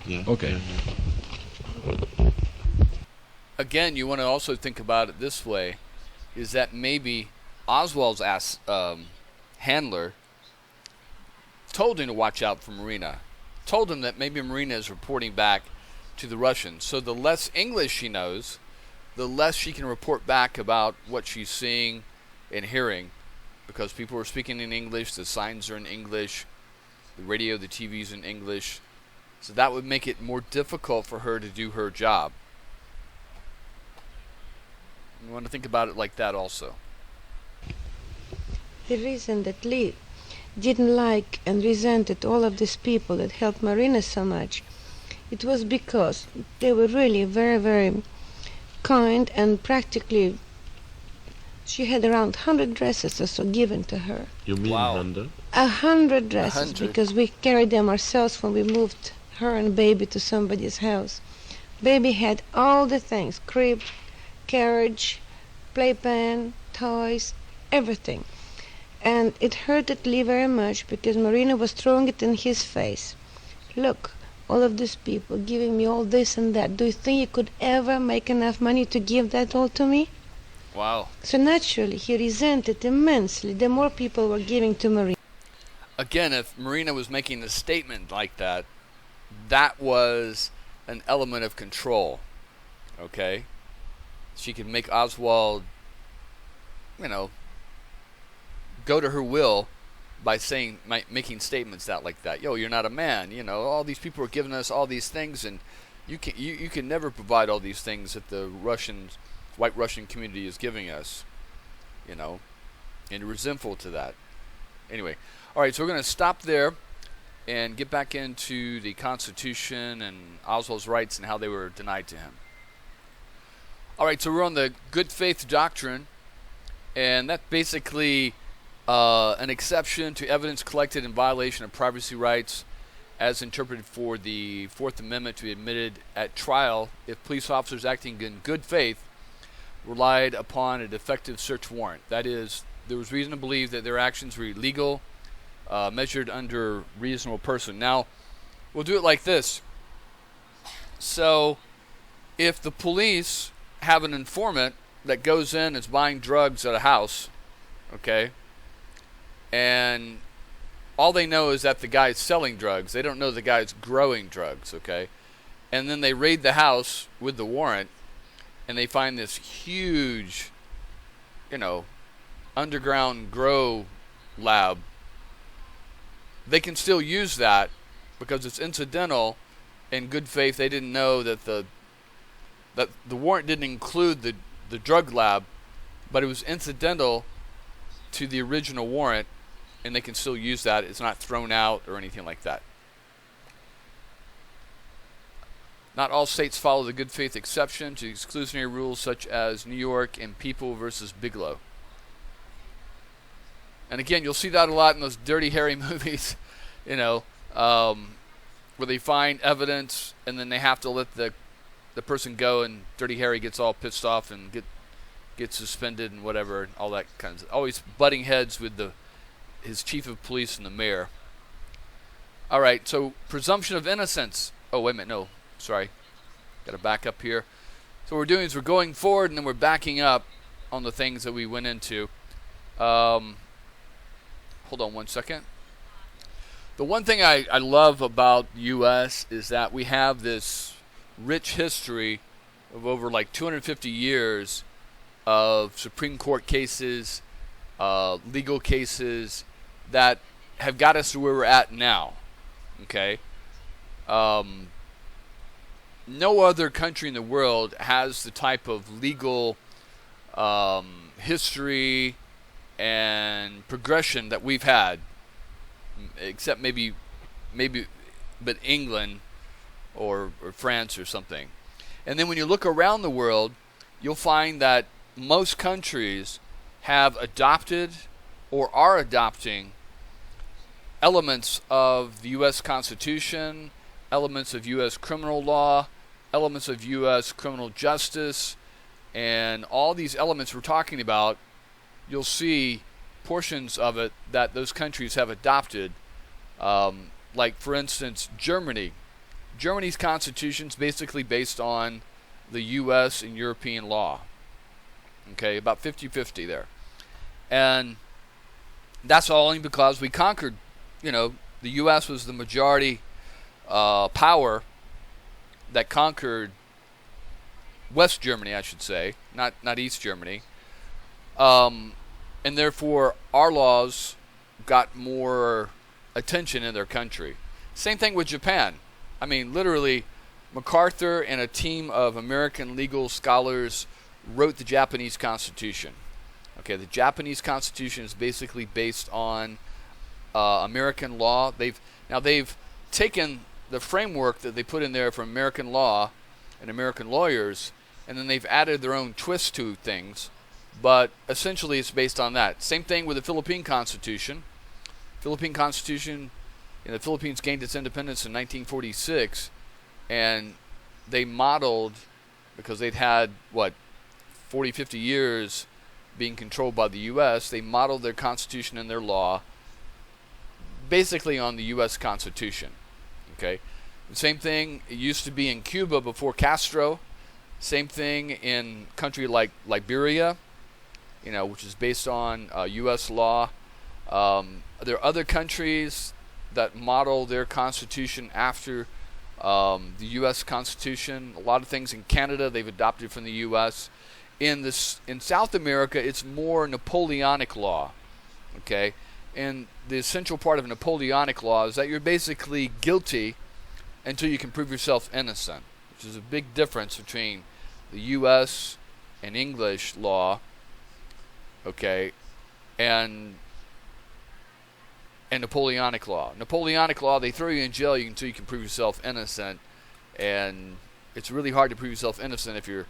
S3: Yeah.
S2: Okay.
S1: Again, you want to also think about it this way, is that maybe Oswald's handler told him to watch out for Marina, told him that maybe Marina is reporting back to the Russians. So the less English she knows, the less she can report back about what she's seeing and hearing, because people are speaking in English, the signs are in English, the radio, the TV's in English. So that would make it more difficult for her to do her job. You want to think about it like that also.
S4: The reason that Lee didn't like and resented all of these people that helped Marina so much, it was because they were really very, very kind, and practically she had around 100 dresses or so given to her.
S3: You mean
S1: Wow.
S3: 100?
S4: 100 dresses,
S1: 100.
S4: because we carried them ourselves when we moved her and baby to somebody's house. Baby had all the things, crib, carriage, playpen, toys, everything. And it hurted Lee very much because Marina was throwing it in his face. Look, all of these people giving me all this and that. Do you think you could ever make enough money to give that all to me?
S1: Wow.
S4: So naturally, he resented immensely the more people were giving to Marina.
S1: Again, if Marina was making a statement like that, that was an element of control. Okay? She could make Oswald, go to her will by saying, making statements out like that. Yo, you're not a man. All these people are giving us all these things, and you can never provide all these things that the white Russian community is giving us. And resentful to that. Anyway, all right. So we're going to stop there and get back into the Constitution and Oswald's rights and how they were denied to him. All right. So we're on the good faith doctrine, and that's basically an exception to evidence collected in violation of privacy rights as interpreted for the Fourth Amendment to be admitted at trial if police officers acting in good faith relied upon a defective search warrant. That is, there was reason to believe that their actions were illegal, measured under reasonable person. Now, we'll do it like this. So, if the police have an informant that goes in and is buying drugs at a house, okay, and all they know is that the guy's selling drugs. They don't know the guy's growing drugs, okay? And then they raid the house with the warrant, and they find this huge, underground grow lab. They can still use that because it's incidental. In good faith, they didn't know that the warrant didn't include the drug lab, but it was incidental to the original warrant, and they can still use that. It's not thrown out or anything like that. Not all states follow the good faith exception to exclusionary rules such as New York and People versus Bigelow. And again, you'll see that a lot in those Dirty Harry movies, where they find evidence and then they have to let the person go, and Dirty Harry gets all pissed off and gets suspended and whatever, and all that kind of, always butting heads with his chief of police and the mayor. All right, so presumption of innocence. Oh, wait a minute, no. Sorry, got to back up here. So what we're doing is we're going forward and then we're backing up on the things that we went into. Hold on one second. The one thing I love about the U.S. is that we have this rich history of over like 250 years of Supreme Court cases, legal cases that have got us to where we're at now. Okay? No other country in the world has the type of legal history and progression that we've had, except maybe but England or France or something. And then when you look around the world, you'll find that most countries have adopted or are adopting elements of the U.S. Constitution, elements of U.S. criminal law, elements of U.S. criminal justice, and all these elements we're talking about, you'll see portions of it that those countries have adopted. Like, for instance, Germany. Germany's constitution is basically based on the U.S. and European law. Okay, about 50-50 there. And that's only because we conquered, the U.S. was the majority power that conquered West Germany, I should say, not East Germany. And therefore, our laws got more attention in their country. Same thing with Japan. I mean, literally, MacArthur and a team of American legal scholars wrote the Japanese Constitution. Okay, the Japanese Constitution is basically based on American law. They've taken the framework that they put in there for American law and American lawyers, and then they've added their own twist to things. But essentially, it's based on that. Same thing with the Philippine Constitution. Philippine Constitution The Philippines gained its independence in 1946, and they modeled, because they'd had, 40, 50 years being controlled by the U.S., they modeled their constitution and their law basically on the U.S. Constitution. Okay, the same thing it used to be in Cuba before Castro. Same thing in a country like Liberia, which is based on U.S. law. There are other countries that model their constitution after the U.S. Constitution. A lot of things in Canada they've adopted from the U.S. In South America, it's more Napoleonic law. Okay, and the essential part of Napoleonic law is that you're basically guilty until you can prove yourself innocent, which is a big difference between the U.S. and English law. Okay, and Napoleonic law. Napoleonic law, they throw you in jail until you can prove yourself innocent, and it's really hard to prove yourself innocent if you're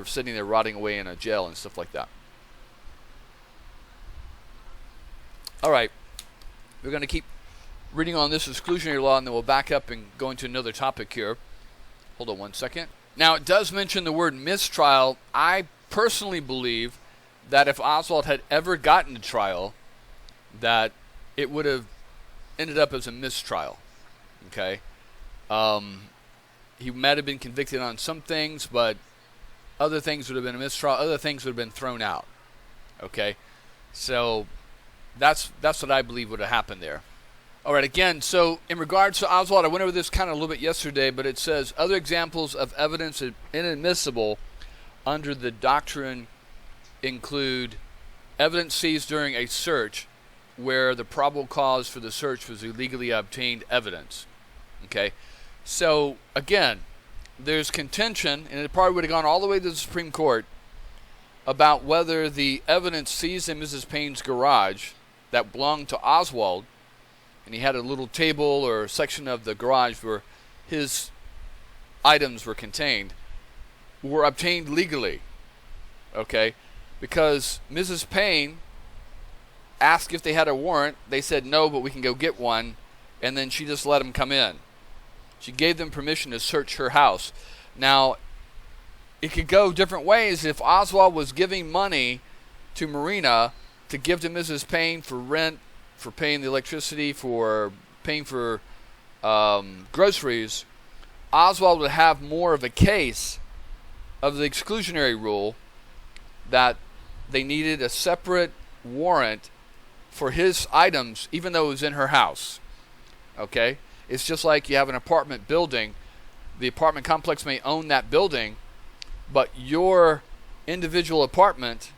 S1: sitting there rotting away in a jail and stuff like that. All right, we're going to keep reading on this exclusionary law, and then we'll back up and go into another topic here. Hold on one second. Now, it does mention the word mistrial. I personally believe that if Oswald had ever gotten a trial, that it would have ended up as a mistrial. Okay? He might have been convicted on some things, but other things would have been a mistrial. Other things would have been thrown out. Okay? So that's what I believe would have happened there. All right, again, so in regards to Oswald, I went over this kind of a little bit yesterday, but it says, other examples of evidence inadmissible under the doctrine include evidence seized during a search where the probable cause for the search was illegally obtained evidence. Okay, so again, there's contention, and it probably would have gone all the way to the Supreme Court, about whether the evidence seized in Mrs. Payne's garage that belonged to Oswald, and he had a little table or section of the garage where his items were contained, were obtained legally. Okay, because Mrs. Payne asked if they had a warrant. They said no, but we can go get one, and then she just let them come in. She gave them permission to search her house. Now, it could go different ways. If Oswald was giving money to Marina to give to Mrs. Payne for rent, for paying the electricity, for paying for groceries, Oswald would have more of a case of the exclusionary rule that they needed a separate warrant for his items, even though it was in her house. Okay? It's just like you have an apartment building. The apartment complex may own that building, but your individual apartment,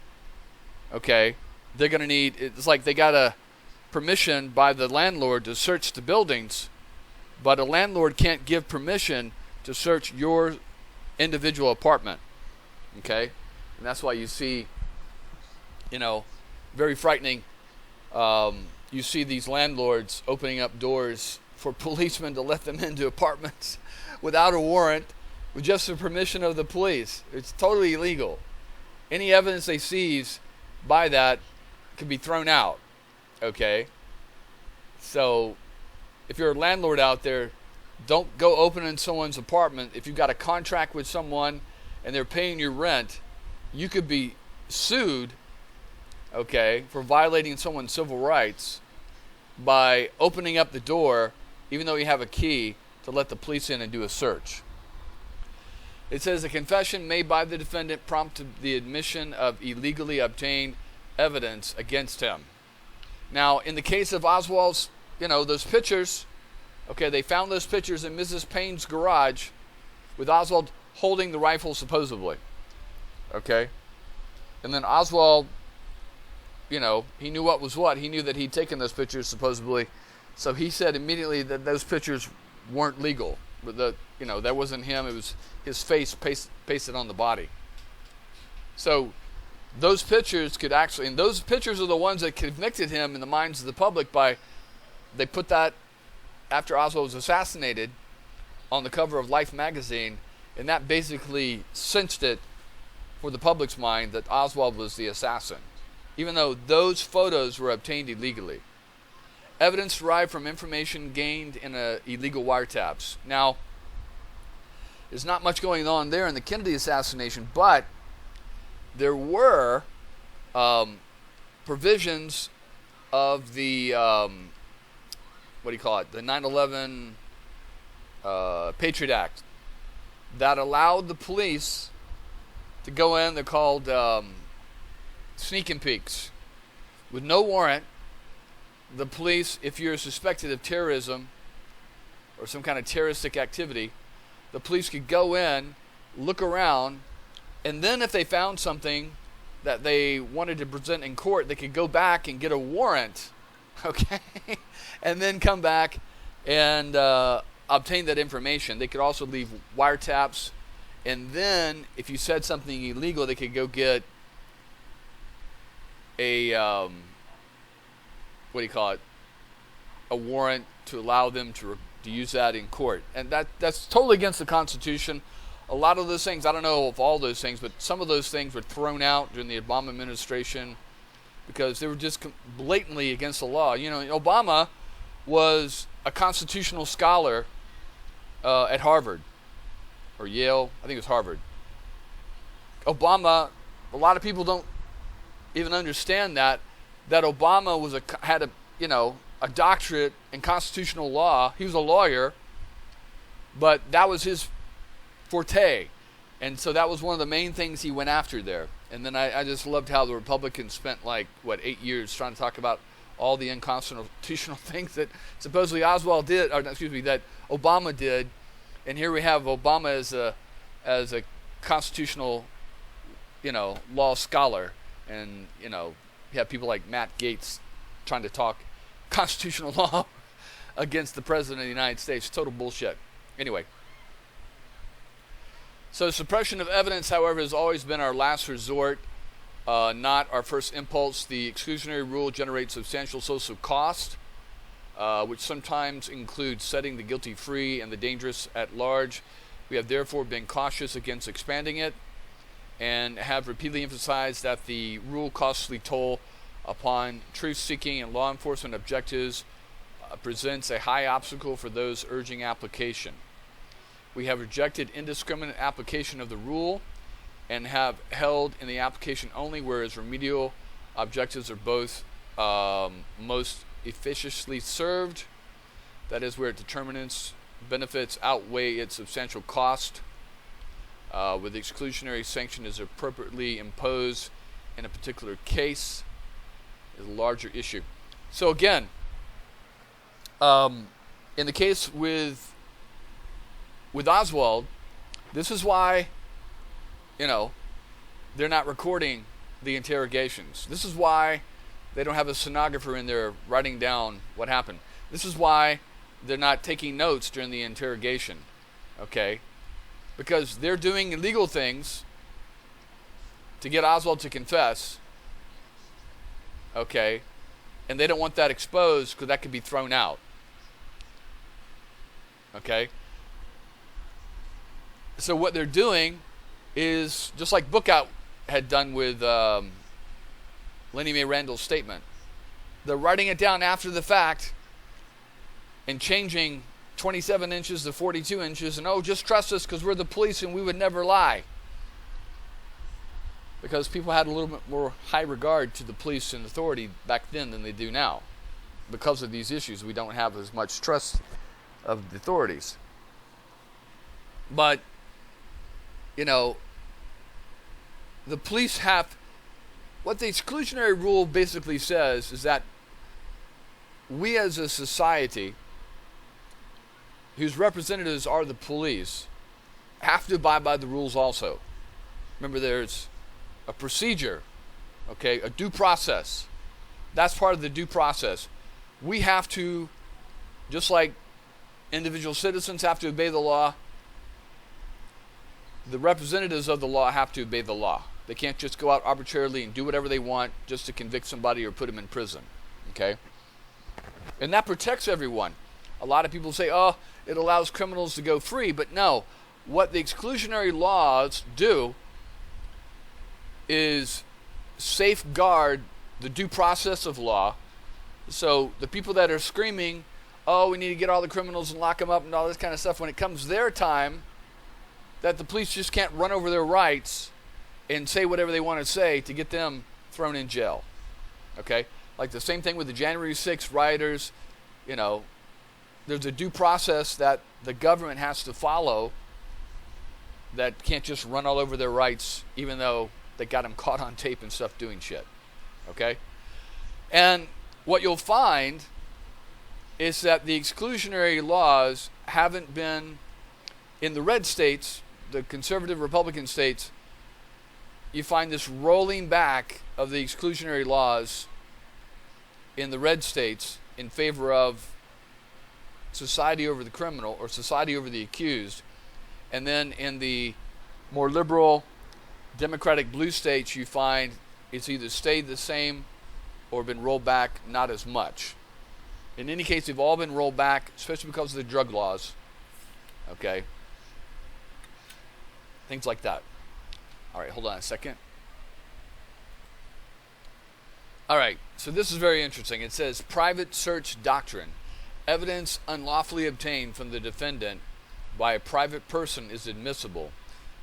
S1: okay, they're going to need, it's like they got a permission by the landlord to search the buildings, but a landlord can't give permission to search your individual apartment. Okay? And that's why you see, very frightening, you see these landlords opening up doors for policemen to let them into apartments without a warrant, with just the permission of the police. It's totally illegal. Any evidence they seize by that can be thrown out. Okay? So, if you're a landlord out there, don't go opening someone's apartment. If you've got a contract with someone and they're paying your rent, you could be sued, okay, for violating someone's civil rights by opening up the door, even though you have a key, to let the police in and do a search. It says a confession made by the defendant prompted the admission of illegally obtained evidence against him. Now, in the case of Oswald's, those pictures, okay, they found those pictures in Mrs. Payne's garage with Oswald holding the rifle supposedly. Okay? And then Oswald, he knew what was what. He knew that he'd taken those pictures supposedly. So he said immediately that those pictures weren't legal. But that wasn't him. It was his face pasted on the body. So those pictures could actually, and those pictures are the ones that convicted him in the minds of the public they put that after Oswald was assassinated on the cover of Life magazine, and that basically cinched it for the public's mind that Oswald was the assassin, even though those photos were obtained illegally. evidence derived from information gained in illegal wiretaps. Now, there's not much going on there in the Kennedy assassination, but there were provisions of the, what do you call it, the 9/11 Patriot Act that allowed the police to go in. They're called sneak and peeks. With no warrant, the police, if you're suspected of terrorism or some kind of terroristic activity, the police could go in, look around, and then if they found something that they wanted to present in court, they could go back and get a warrant, okay, and then come back and obtain that information. They could also leave wiretaps, and then if you said something illegal, they could go get a what do you call it? A warrant to allow them to use that in court, and that's totally against the Constitution. A lot of those things, I don't know of all those things, but some of those things were thrown out during the Obama administration because they were just blatantly against the law. You know, Obama was a constitutional scholar at Harvard or Yale. I think it was Harvard. Obama, a lot of people don't even understand that Obama had a doctorate in constitutional law. He was a lawyer, but that was his forte, and so that was one of the main things he went after there. And then I just loved how the Republicans spent 8 years trying to talk about all the unconstitutional things that supposedly Oswald did, or excuse me, that Obama did, and here we have Obama as a constitutional, law scholar, and you have people like Matt Gaetz trying to talk constitutional law against the President of the United States. Total bullshit. Anyway. So suppression of evidence, however, has always been our last resort, not our first impulse. The exclusionary rule generates substantial social cost, which sometimes includes setting the guilty free and the dangerous at large. We have therefore been cautious against expanding it and have repeatedly emphasized that the rule costly toll upon truth-seeking and law enforcement objectives presents a high obstacle for those urging application. We have rejected indiscriminate application of the rule and have held in the application only whereas remedial objectives are both most efficient served, that is where determinants benefits outweigh its substantial cost, where the exclusionary sanction is appropriately imposed in a particular case is a larger issue. So again, in the case with Oswald, this is why, they're not recording the interrogations. This is why they don't have a stenographer in there writing down what happened. This is why they're not taking notes during the interrogation, okay? Because they're doing illegal things to get Oswald to confess, okay? And they don't want that exposed because that could be thrown out, okay? So what they're doing is just like Bookout had done with Lenny Mae Randall's statement. They're writing it down after the fact and changing 27 inches to 42 inches and, just trust us because we're the police and we would never lie. Because people had a little bit more high regard to the police and authority back then than they do now. Because of these issues, we don't have as much trust of the authorities. But the police have, what the exclusionary rule basically says is that we as a society, whose representatives are the police, have to abide by the rules also. Remember, there's a procedure, okay, a due process. That's part of the due process. We have to, just like individual citizens have to obey the law, the representatives of the law have to obey the law. They can't just go out arbitrarily and do whatever they want just to convict somebody or put them in prison. Okay? And that protects everyone. A lot of people say, it allows criminals to go free. But no. What the exclusionary laws do is safeguard the due process of law, So the people that are screaming, oh, we need to get all the criminals and lock them up and all this kind of stuff, when it comes their time, that the police just can't run over their rights and say whatever they want to say to get them thrown in jail. Okay? Like the same thing with the January 6th rioters. You know, there's a due process that the government has to follow that can't just run all over their rights, even though they got them caught on tape and stuff doing shit. Okay? And what you'll find is that the exclusionary laws haven't been, in the red states, the conservative Republican states, you find this rolling back of the exclusionary laws in the red states in favor of society over the criminal or society over the accused. And then in the more liberal Democratic blue states, you find it's either stayed the same or been rolled back not as much. In any case, they've all been rolled back, especially because of the drug laws. Okay? Things like that. All right, hold on a second. All right, so this is very interesting. It says, private search doctrine. Evidence unlawfully obtained from the defendant by a private person is admissible.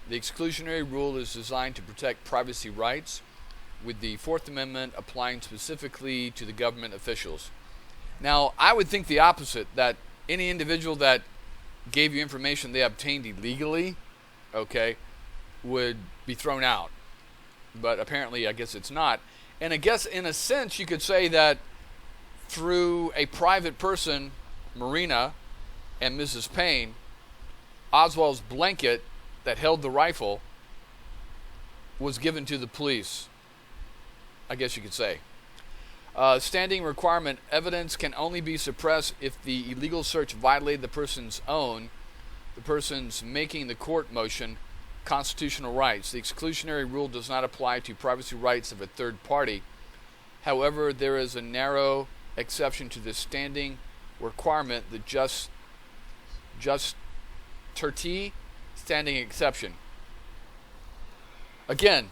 S1: The exclusionary rule is designed to protect privacy rights, with the Fourth Amendment applying specifically to the government officials. Now, I would think the opposite, that any individual that gave you information they obtained illegally, okay, would be thrown out. But apparently, I guess it's not. And I guess, in a sense, you could say that through a private person, Marina and Mrs. Payne, Oswald's blanket that held the rifle was given to the police, I guess you could say. Standing requirement, evidence can only be suppressed if the illegal search violated the person's making the court motion, constitutional rights. The exclusionary rule does not apply to privacy rights of a third party. However, there is a narrow exception to the standing requirement, the just terti standing exception. Again,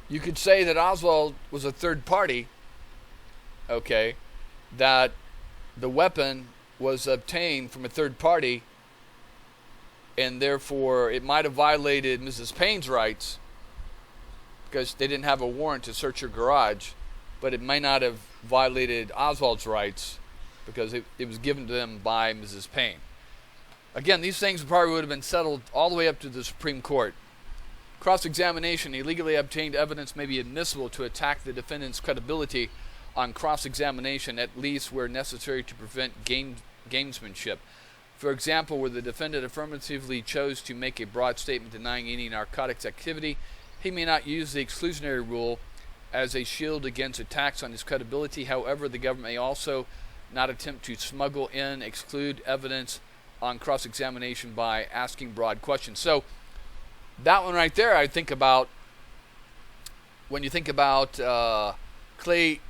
S1: you could say that Oswald was a third party, okay, that the weapon was obtained from a third party, and therefore it might have violated Mrs. Payne's rights because they didn't have a warrant to search her garage, but it may not have violated Oswald's rights because it was given to them by Mrs. Payne. Again, these things probably would have been settled all the way up to the Supreme Court. Cross-examination. Illegally obtained evidence may be admissible to attack the defendant's credibility on cross-examination, at least where necessary to prevent gamesmanship. For example, where the defendant affirmatively chose to make a broad statement denying any narcotics activity, he may not use the exclusionary rule as a shield against attacks on his credibility. However, the government may also not attempt to smuggle in, exclude evidence on cross-examination by asking broad questions. So, that one right there, I think about when you think about Clay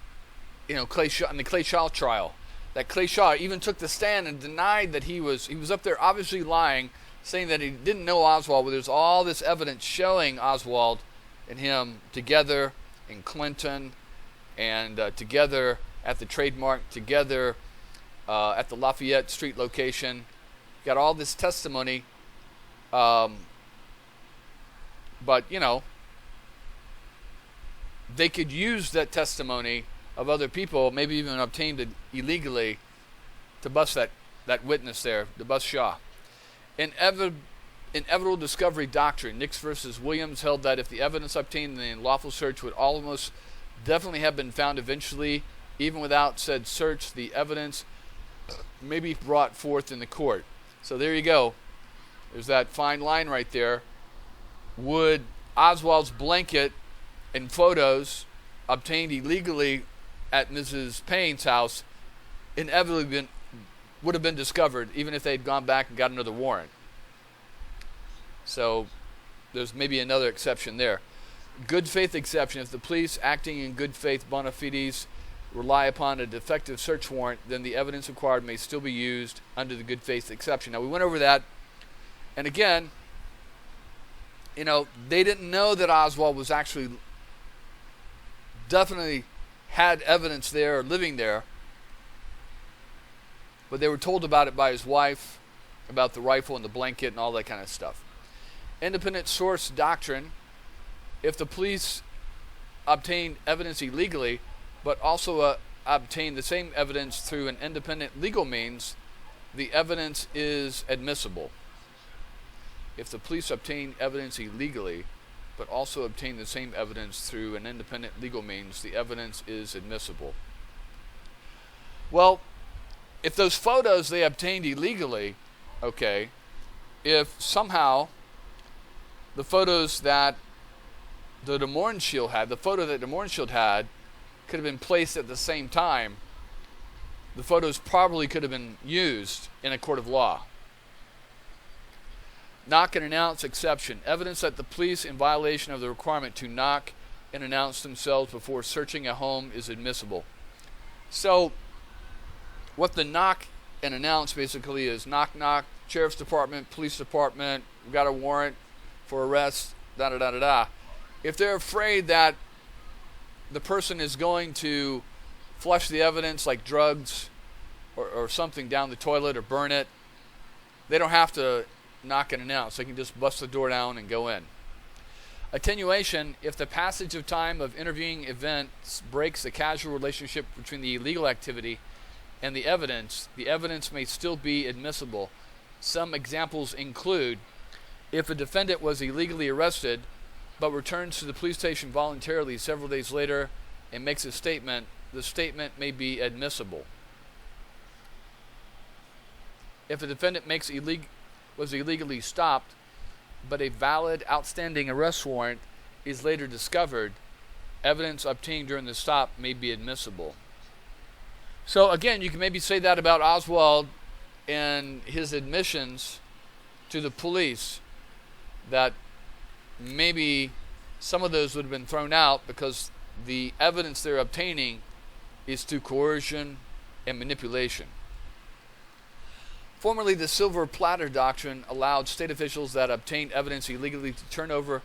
S1: Shaw in the Clay Shaw trial. That Clay Shaw even took the stand and denied that he was up there obviously lying, saying that he didn't know Oswald. But there's all this evidence showing Oswald and him together in Clinton, and together at the trademark, together at the Lafayette Street location. Got all this testimony. But, they could use that testimony of other people, maybe even obtained it illegally, to bust that witness there, to bust Shaw. Inevitable discovery doctrine. Nix versus Williams held that if the evidence obtained in the unlawful search would almost definitely have been found eventually, even without said search, the evidence may be brought forth in the court. So there you go. There's that fine line right there. Would Oswald's blanket and photos obtained illegally at Mrs. Payne's house inevitably would have been discovered, even if they'd gone back and got another warrant? So there's maybe another exception there. Good faith exception. If the police acting in good faith bona fides rely upon a defective search warrant, then the evidence required may still be used under the good faith exception. Now, we went over that, and again, they didn't know that Oswald was actually definitely had evidence there or living there, but they were told about it by his wife, about the rifle and the blanket and all that kind of stuff. Independent source doctrine: if the police obtained evidence illegally, but also obtained the same evidence through an independent legal means, the evidence is admissible. If the police obtain evidence illegally, but also obtain the same evidence through an independent legal means, the evidence is admissible. Well, if those photos they obtained illegally, okay, if somehow the photos that the De Mohrenschildt had, the photo that De Mohrenschildt had, could have been placed at the same time, the photos probably could have been used in a court of law. Knock and announce exception: evidence that the police, in violation of the requirement to knock and announce themselves before searching a home, is admissible. So what the knock and announce basically is: knock knock, sheriff's department, police department, we've got a warrant for arrest, da da da da da. If they're afraid that the person is going to flush the evidence like drugs or something down the toilet or burn it, they don't have to knock and announce. They can just bust the door down and go in. Attenuation: if the passage of time of intervening events breaks the causal relationship between the illegal activity and the evidence may still be admissible. Some examples include: if a defendant was illegally arrested but returns to the police station voluntarily several days later and makes a statement, the statement may be admissible. If a defendant was illegally stopped, but a valid outstanding arrest warrant is later discovered, evidence obtained during the stop may be admissible. So again, you can maybe say that about Oswald and his admissions to the police, that maybe some of those would have been thrown out because the evidence they're obtaining is through coercion and manipulation. Formerly, the silver platter doctrine allowed state officials that obtained evidence illegally to turn over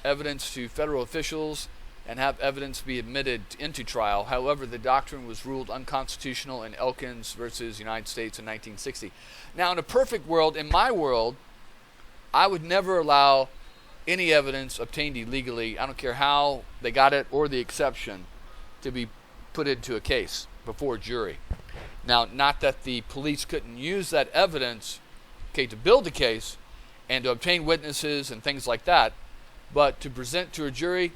S1: evidence to federal officials and have evidence be admitted into trial. However, the doctrine was ruled unconstitutional in Elkins versus United States in 1960. Now, in a perfect world, in my world, I would never allow any evidence obtained illegally, I don't care how they got it or the exception, to be put into a case before a jury. Now, not that the police couldn't use that evidence, okay, to build a case and to obtain witnesses and things like that, but to present to a jury,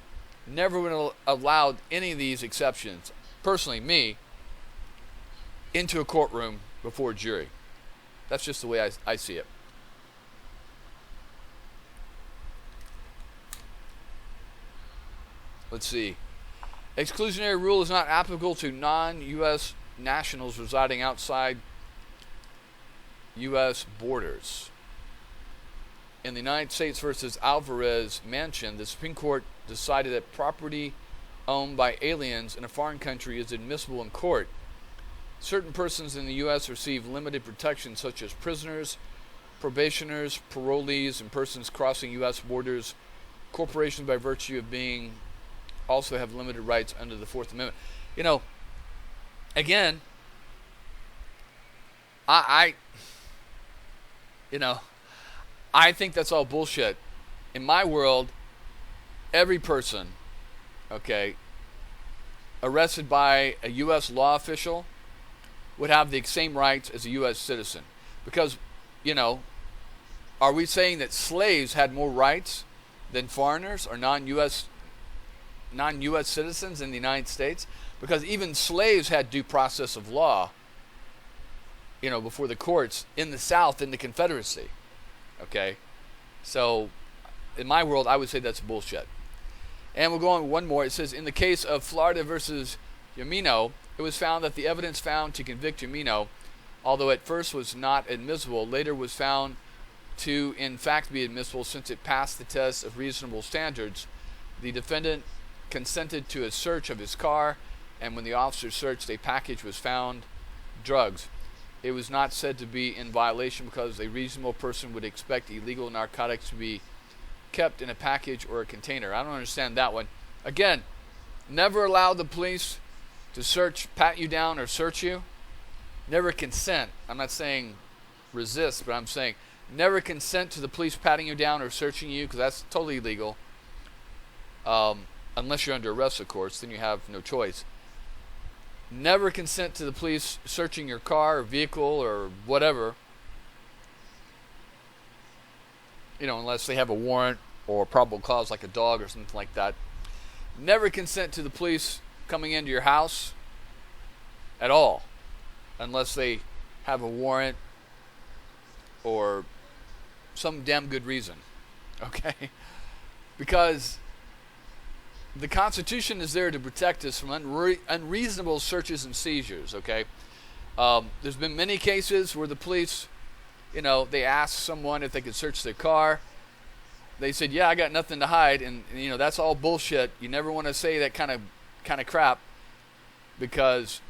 S1: never would have allowed any of these exceptions, personally, me, into a courtroom before a jury. That's just the way I see it. Let's see. Exclusionary rule is not applicable to non-U.S. nationals residing outside U.S. borders. In the United States versus Alvarez Manchin, the Supreme Court decided that property owned by aliens in a foreign country is admissible in court. Certain persons in the U.S. receive limited protection, such as prisoners, probationers, parolees, and persons crossing U.S. borders. Corporations, by virtue of being, also have limited rights under the Fourth Amendment. Again, I think that's all bullshit. In my world, every person, okay, arrested by a U.S. law official would have the same rights as a U.S. citizen. Because, are we saying that slaves had more rights than foreigners or non-U.S. citizens in the United States? Because even slaves had due process of law, before the courts in the South, in the Confederacy. Okay? So, in my world, I would say that's bullshit. And we'll go on with one more. It says, in the case of Florida versus Yamino, it was found that the evidence found to convict Yamino, although at first was not admissible, later was found to in fact be admissible since it passed the test of reasonable standards. The defendant consented to a search of his car, and when the officers searched, a package was found, drugs. It was not said to be in violation because a reasonable person would expect illegal narcotics to be kept in a package or a container. I don't understand that one. Again, never allow the police to search, pat you down, or search you. Never consent. I'm not saying resist, but I'm saying never consent to the police patting you down or searching you, because that's totally illegal. Unless you're under arrest, of course, then you have no choice. Never consent to the police searching your car or vehicle or whatever, unless they have a warrant or probable cause like a dog or something like that. Never consent to the police coming into your house at all, unless they have a warrant or some damn good reason, okay? Because the Constitution is there to protect us from unreasonable searches and seizures, okay? There's been many cases where the police, they asked someone if they could search their car. They said, yeah, I got nothing to hide, and that's all bullshit. You never want to say that kind of crap, because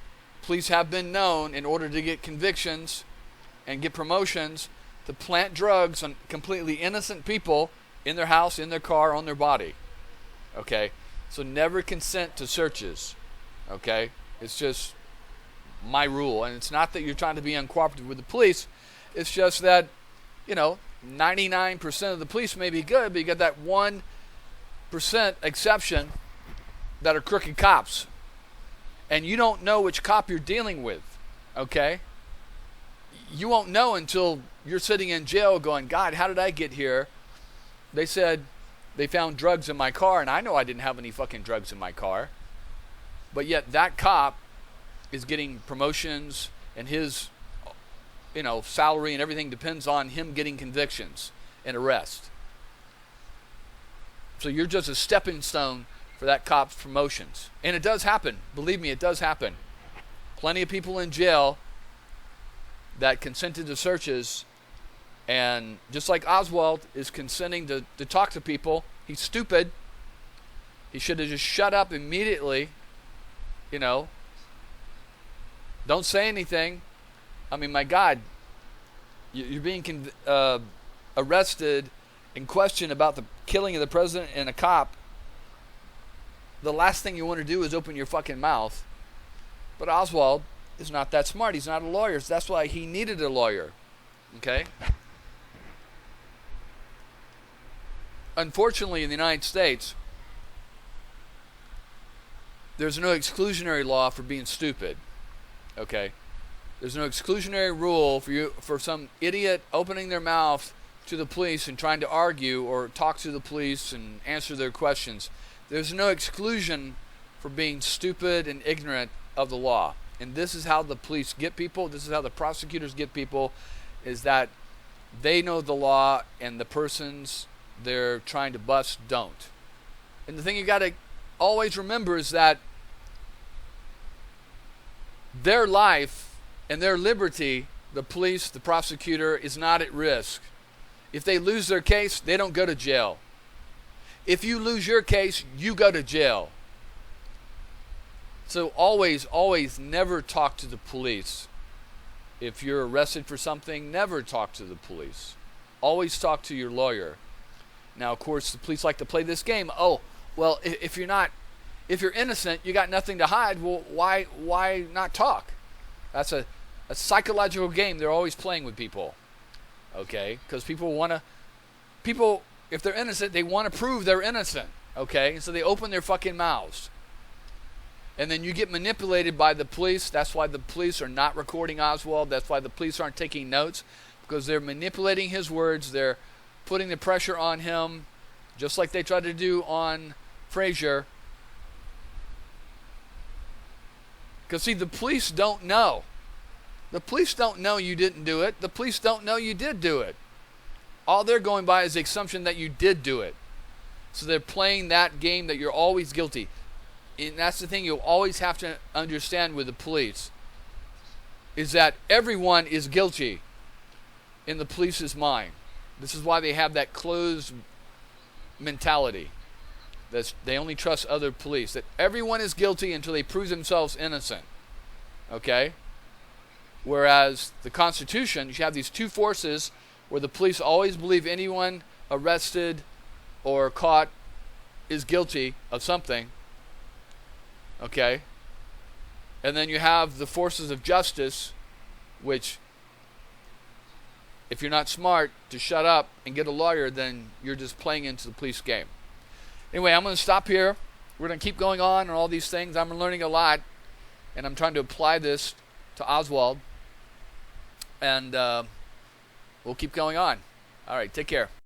S1: police have been known, in order to get convictions and get promotions, to plant drugs on completely innocent people in their house, in their car, on their body, okay? So never consent to searches, okay? It's just my rule. And it's not that you're trying to be uncooperative with the police. It's just that, 99% of the police may be good, but you got that 1% exception that are crooked cops. And you don't know which cop you're dealing with, okay? You won't know until you're sitting in jail going, God, how did I get here? They said they found drugs in my car, and I know I didn't have any fucking drugs in my car. But yet that cop is getting promotions, and his, salary and everything depends on him getting convictions and arrest. So you're just a stepping stone for that cop's promotions. And it does happen. Believe me, it does happen. Plenty of people in jail that consented to searches. And just like Oswald is consenting to talk to people, he's stupid. He should have just shut up immediately. Don't say anything. I mean, my God, you're being arrested and questioned about the killing of the president and a cop. The last thing you want to do is open your fucking mouth. But Oswald is not that smart. He's not a lawyer. So that's why he needed a lawyer. Okay? Unfortunately, in the United States, there's no exclusionary law for being stupid. Okay? There's no exclusionary rule for some idiot opening their mouth to the police and trying to argue or talk to the police and answer their questions. There's no exclusion for being stupid and ignorant of the law. And this is how the police get people. This is how the prosecutors get people, is that they know the law and the persons they're trying to bust don't. And the thing you got to always remember is that their life and their liberty, the police, the prosecutor, is not at risk. If they lose their case, they don't go to jail. If you lose your case, you go to jail. So always, always never talk to the police. If you're arrested for something, never talk to the police. Always talk to your lawyer. Now, of course, the police like to play this game. Oh, well, if you're innocent, you got nothing to hide. Well, why not talk? That's a psychological game they're always playing with people. Okay? Because people, if they're innocent, they want to prove they're innocent. Okay? And so they open their fucking mouths. And then you get manipulated by the police. That's why the police are not recording Oswald. That's why the police aren't taking notes. Because they're manipulating his words. They're putting the pressure on him, just like they tried to do on Frazier. Because, see, the police don't know. The police don't know you didn't do it. The police don't know you did do it. All they're going by is the assumption that you did do it. So they're playing that game that you're always guilty. And that's the thing you'll always have to understand with the police, is that everyone is guilty in the police's mind. This is why they have that closed mentality. They only trust other police. That everyone is guilty until they prove themselves innocent. Okay? Whereas the Constitution, you have these two forces where the police always believe anyone arrested or caught is guilty of something, okay? And then you have the forces of justice, which, if you're not smart to shut up and get a lawyer, then you're just playing into the police game. Anyway, I'm going to stop here. We're going to keep going on all these things. I'm learning a lot, and I'm trying to apply this to Oswald. And we'll keep going on. All right, take care.